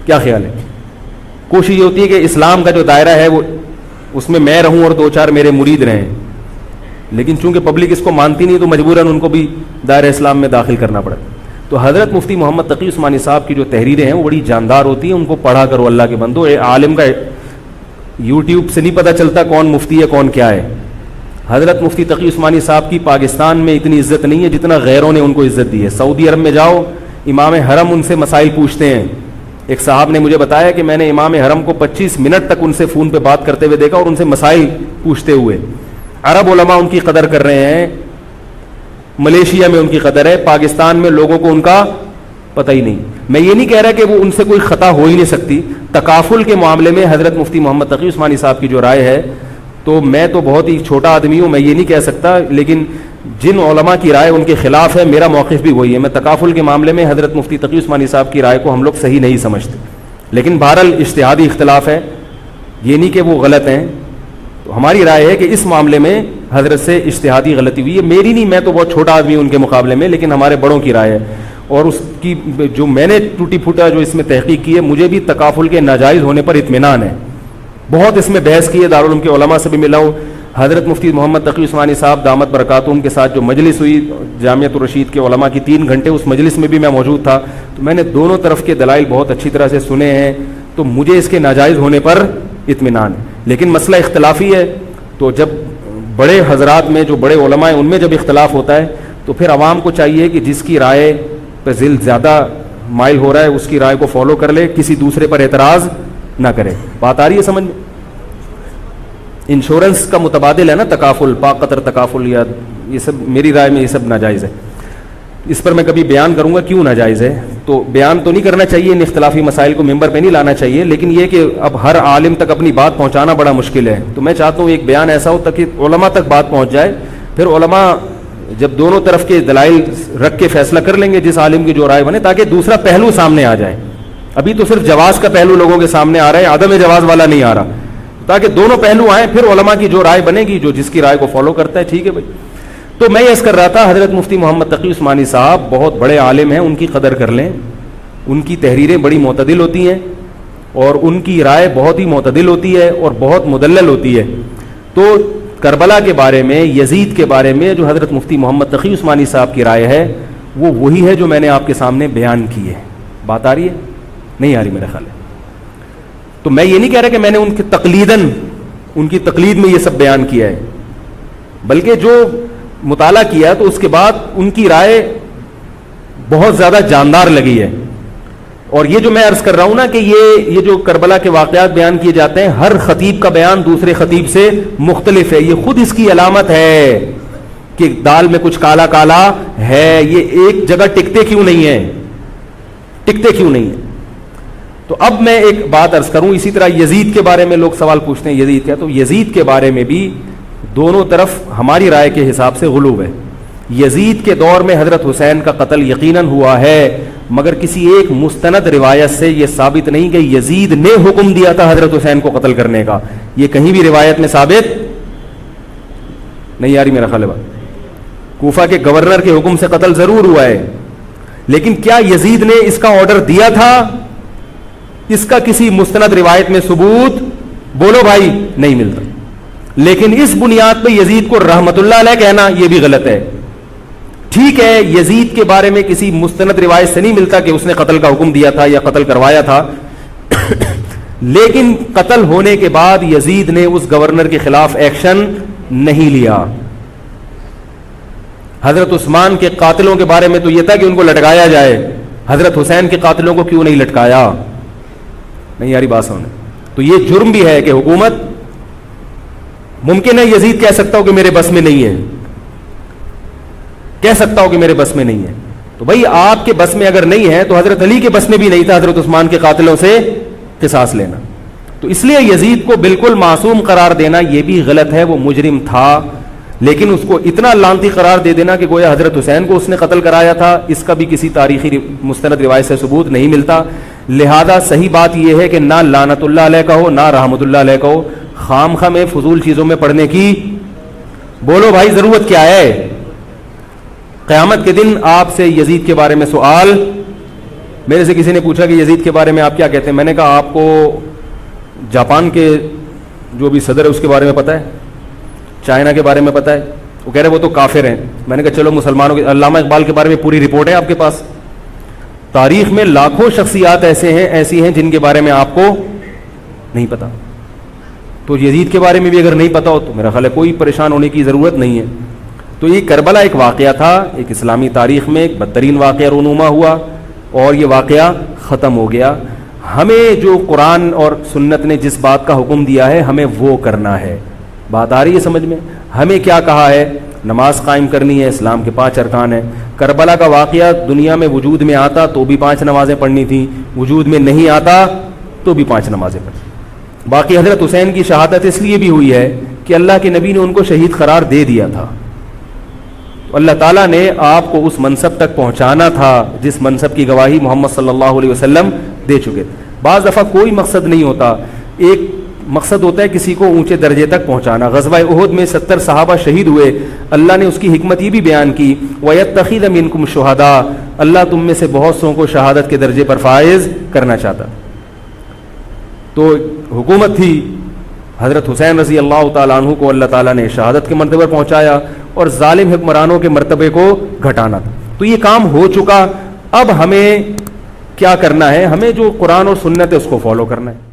کیا خیال ہے؟ کوشش یہ ہوتی ہے کہ اسلام کا جو دائرہ ہے وہ اس میں میں رہوں اور دو چار میرے مرید رہیں, لیکن چونکہ پبلک اس کو مانتی نہیں تو مجبوراً ان کو بھی دائرہ اسلام میں داخل کرنا پڑتا. تو حضرت مفتی محمد تقی عثمانی صاحب کی جو تحریریں ہیں وہ بڑی جاندار ہوتی ہیں. ان کو پڑھا کرو اللہ کے بندو. عالم کا یوٹیوب سے نہیں پتہ چلتا کون مفتی ہے کون کیا ہے. حضرت مفتی تقی عثمانی صاحب کی پاکستان میں اتنی عزت نہیں ہے جتنا غیروں نے ان کو عزت دی ہے. سعودی عرب میں جاؤ, امام حرم ان سے مسائل پوچھتے ہیں. ایک صاحب نے مجھے بتایا کہ میں نے امام حرم کو 25 منٹ تک ان سے فون پہ بات کرتے ہوئے دیکھا, اور ان سے مسائل پوچھتے ہوئے. عرب علماء ان کی قدر کر رہے ہیں, ملیشیا میں ان کی قدر ہے, پاکستان میں لوگوں کو ان کا پتہ ہی نہیں. میں یہ نہیں کہہ رہا کہ وہ ان سے کوئی خطا ہو ہی نہیں سکتی. تکافل کے معاملے میں حضرت مفتی محمد تقی عثمانی صاحب کی جو رائے ہے, تو میں تو بہت ہی چھوٹا آدمی ہوں, میں یہ نہیں کہہ سکتا, لیکن جن علماء کی رائے ان کے خلاف ہے میرا موقف بھی وہی ہے. میں تکافل کے معاملے میں حضرت مفتی تقی عثمانی صاحب کی رائے کو ہم لوگ صحیح نہیں سمجھتے, لیکن بہرحال اجتہادی اختلاف ہے, یہ نہیں کہ وہ غلط ہیں. تو ہماری رائے ہے کہ اس معاملے میں حضرت سے اجتہادی غلطی ہوئی ہے. میری نہیں, میں تو بہت چھوٹا آدمی ہوں ان کے مقابلے میں, لیکن ہمارے بڑوں کی رائے ہے. اور اس کی جو میں نے ٹوٹی پھوٹا جو اس میں تحقیق کی ہے, مجھے بھی تکافل کے ناجائز ہونے پر اطمینان ہے. بہت اس میں بحث کی ہے, دارالعلوم کے علماء سے بھی ملا ہوں. حضرت مفتی محمد تقی عثمانی صاحب دامت برکاتہم کے ساتھ جو مجلس ہوئی جامعۃ الرشید کے علماء کی 3 گھنٹے, اس مجلس میں بھی میں موجود تھا. تو میں نے دونوں طرف کے دلائل بہت اچھی طرح سے سنے ہیں, تو مجھے اس کے ناجائز ہونے پر اطمینان ہے. لیکن مسئلہ اختلافی ہے, تو جب بڑے حضرات میں جو بڑے علماء ہیں ان میں جب اختلاف ہوتا ہے تو پھر عوام کو چاہیے کہ جس کی رائے پہ ذل زیادہ مائل ہو رہا ہے اس کی رائے کو فالو کر لے, کسی دوسرے پر اعتراض نہ کرے. بات آ رہی ہے سمجھ میں؟ انشورنس کا متبادل ہے نا تکافل, پاک قطر تکافل, یا یہ سب میری رائے میں یہ سب ناجائز ہے. اس پر میں کبھی بیان کروں گا کیوں ناجائز ہے. تو بیان تو نہیں کرنا چاہیے, ان اختلافی مسائل کو ممبر پہ نہیں لانا چاہیے, لیکن یہ کہ اب ہر عالم تک اپنی بات پہنچانا بڑا مشکل ہے. تو میں چاہتا ہوں ایک بیان ایسا ہو تاکہ علماء تک بات پہنچ جائے. پھر علماء جب دونوں طرف کے دلائل رکھ کے فیصلہ کر لیں گے جس عالم کی جو رائے بنے, تاکہ دوسرا پہلو سامنے آ جائے. ابھی تو صرف جواز کا پہلو لوگوں کے سامنے آ رہا ہے, عدم جواز والا نہیں آ رہا, تاکہ دونوں پہلو آئیں. پھر علماء کی جو رائے بنے گی, جو جس کی رائے کو فالو کرتا ہے, ٹھیک ہے بھائی. تو میں یہ کر رہا تھا, حضرت مفتی محمد تقی عثمانی صاحب بہت بڑے عالم ہیں, ان کی قدر کر لیں. ان کی تحریریں بڑی معتدل ہوتی ہیں, اور ان کی رائے بہت ہی معتدل ہوتی ہے اور بہت مدلل ہوتی ہے. تو کربلا کے بارے میں, یزید کے بارے میں جو حضرت مفتی محمد تقی عثمانی صاحب کی رائے ہے وہ وہی ہے جو میں نے آپ کے سامنے بیان کی ہے. بات آ رہی ہے؟ نہیں آ رہی میرا خیال ہے. تو میں یہ نہیں کہہ رہا کہ میں نے ان کی تقلید میں یہ سب بیان کیا ہے, بلکہ جو مطالعہ کیا تو اس کے بعد ان کی رائے بہت زیادہ جاندار لگی ہے. اور یہ جو میں عرض کر رہا ہوں نا کہ یہ جو کربلا کے واقعات بیان کیے جاتے ہیں, ہر خطیب کا بیان دوسرے خطیب سے مختلف ہے. یہ خود اس کی علامت ہے کہ دال میں کچھ کالا کالا ہے. یہ ایک جگہ ٹکتے کیوں نہیں ہیں. تو اب میں ایک بات عرض کروں. اسی طرح یزید کے بارے میں لوگ سوال پوچھتے ہیں, یزید کیا؟ تو یزید کے بارے میں بھی دونوں طرف ہماری رائے کے حساب سے غلو ہے. یزید کے دور میں حضرت حسین کا قتل یقیناً ہوا ہے, مگر کسی ایک مستند روایت سے یہ ثابت نہیں کہ یزید نے حکم دیا تھا حضرت حسین کو قتل کرنے کا. یہ کہیں بھی روایت میں ثابت نہیں آ رہی میرا خیال ہے. کوفہ کے گورنر کے حکم سے قتل ضرور ہوا ہے, لیکن کیا یزید نے اس کا آرڈر دیا تھا؟ اس کا کسی مستند روایت میں ثبوت بولو بھائی نہیں ملتا. لیکن اس بنیاد پہ یزید کو رحمت اللہ علیہ کہنا یہ بھی غلط ہے. ٹھیک ہے, یزید کے بارے میں کسی مستند روایت سے نہیں ملتا کہ اس نے قتل کا حکم دیا تھا یا قتل کروایا تھا, لیکن قتل ہونے کے بعد یزید نے اس گورنر کے خلاف ایکشن نہیں لیا. حضرت عثمان کے قاتلوں کے بارے میں تو یہ تھا کہ ان کو لٹکایا جائے, حضرت حسین کے قاتلوں کو کیوں نہیں لٹکایا؟ نہیں یاری بات سمجھنے. تو یہ جرم بھی ہے کہ حکومت, ممکن ہے یزید کہہ سکتا ہو کہ میرے بس میں نہیں ہے, کہہ سکتا ہو کہ میرے بس میں نہیں ہے. تو بھائی آپ کے بس میں اگر نہیں ہے تو حضرت علی کے بس میں بھی نہیں تھا حضرت عثمان کے قاتلوں سے قصاص لینا. تو اس لیے یزید کو بالکل معصوم قرار دینا یہ بھی غلط ہے. وہ مجرم تھا, لیکن اس کو اتنا لعنتی قرار دے دینا کہ گویا حضرت حسین کو اس نے قتل کرایا تھا, اس کا بھی کسی تاریخی مستند روایت سے ثبوت نہیں ملتا. لہذا صحیح بات یہ ہے کہ نہ لعنت اللہ علیہ کا ہو نہ رحمت اللہ علیہ کا ہو. خام خواہ میں فضول چیزوں میں پڑھنے کی بولو بھائی ضرورت کیا ہے؟ قیامت کے دن آپ سے یزید کے بارے میں سوال, میرے سے کسی نے پوچھا کہ یزید کے بارے میں آپ کیا کہتے ہیں. میں نے کہا آپ کو جاپان کے جو بھی صدر ہے اس کے بارے میں پتہ ہے, چائنا کے بارے میں پتہ ہے؟ وہ کہہ رہے وہ تو کافر ہیں. میں نے کہا چلو مسلمانوں کے, علامہ اقبال کے بارے میں پوری رپورٹ ہے آپ کے پاس. تاریخ میں لاکھوں شخصیات ایسی ہیں جن کے بارے میں آپ کو نہیں پتا. تو یزید کے بارے میں بھی اگر نہیں پتا ہو تو میرا خیال ہے کوئی پریشان ہونے کی ضرورت نہیں ہے. تو یہ کربلا ایک واقعہ تھا, ایک اسلامی تاریخ میں ایک بدترین واقعہ رونما ہوا اور یہ واقعہ ختم ہو گیا. ہمیں جو قرآن اور سنت نے جس بات کا حکم دیا ہے ہمیں وہ کرنا ہے. بات آ رہی ہے سمجھ میں؟ ہمیں کیا کہا ہے؟ نماز قائم کرنی ہے, اسلام کے 5 ارکان ہیں. کربلا کا واقعہ دنیا میں وجود میں آتا تو بھی 5 نمازیں پڑھنی تھیں, وجود میں نہیں آتا تو بھی 5 نمازیں پڑھنی. باقی حضرت حسین کی شہادت اس لیے بھی ہوئی ہے کہ اللہ کے نبی نے ان کو شہید قرار دے دیا تھا. اللہ تعالیٰ نے آپ کو اس منصب تک پہنچانا تھا جس منصب کی گواہی محمد صلی اللہ علیہ وسلم دے چکے. بعض دفعہ کوئی مقصد نہیں ہوتا, ایک مقصد ہوتا ہے کسی کو اونچے درجے تک پہنچانا. غزوہ احد میں 70 صحابہ شہید ہوئے, اللہ نے اس کی حکمت یہ بھی بیان کی وَيَتَّخِذَ مِنْكُمْ شُهَدَاءَ, اللہ تم میں سے بہت سو کو شہادت کے درجے پر فائز کرنا چاہتا. تو حکومت تھی, حضرت حسین رضی اللہ تعالیٰ عنہ کو اللہ تعالیٰ نے شہادت کے مرتبے پر پہنچایا اور ظالم حکمرانوں کے مرتبے کو گھٹانا تھا. تو یہ کام ہو چکا. اب ہمیں کیا کرنا ہے؟ ہمیں جو قرآن اور سنت ہے اس کو فالو کرنا ہے.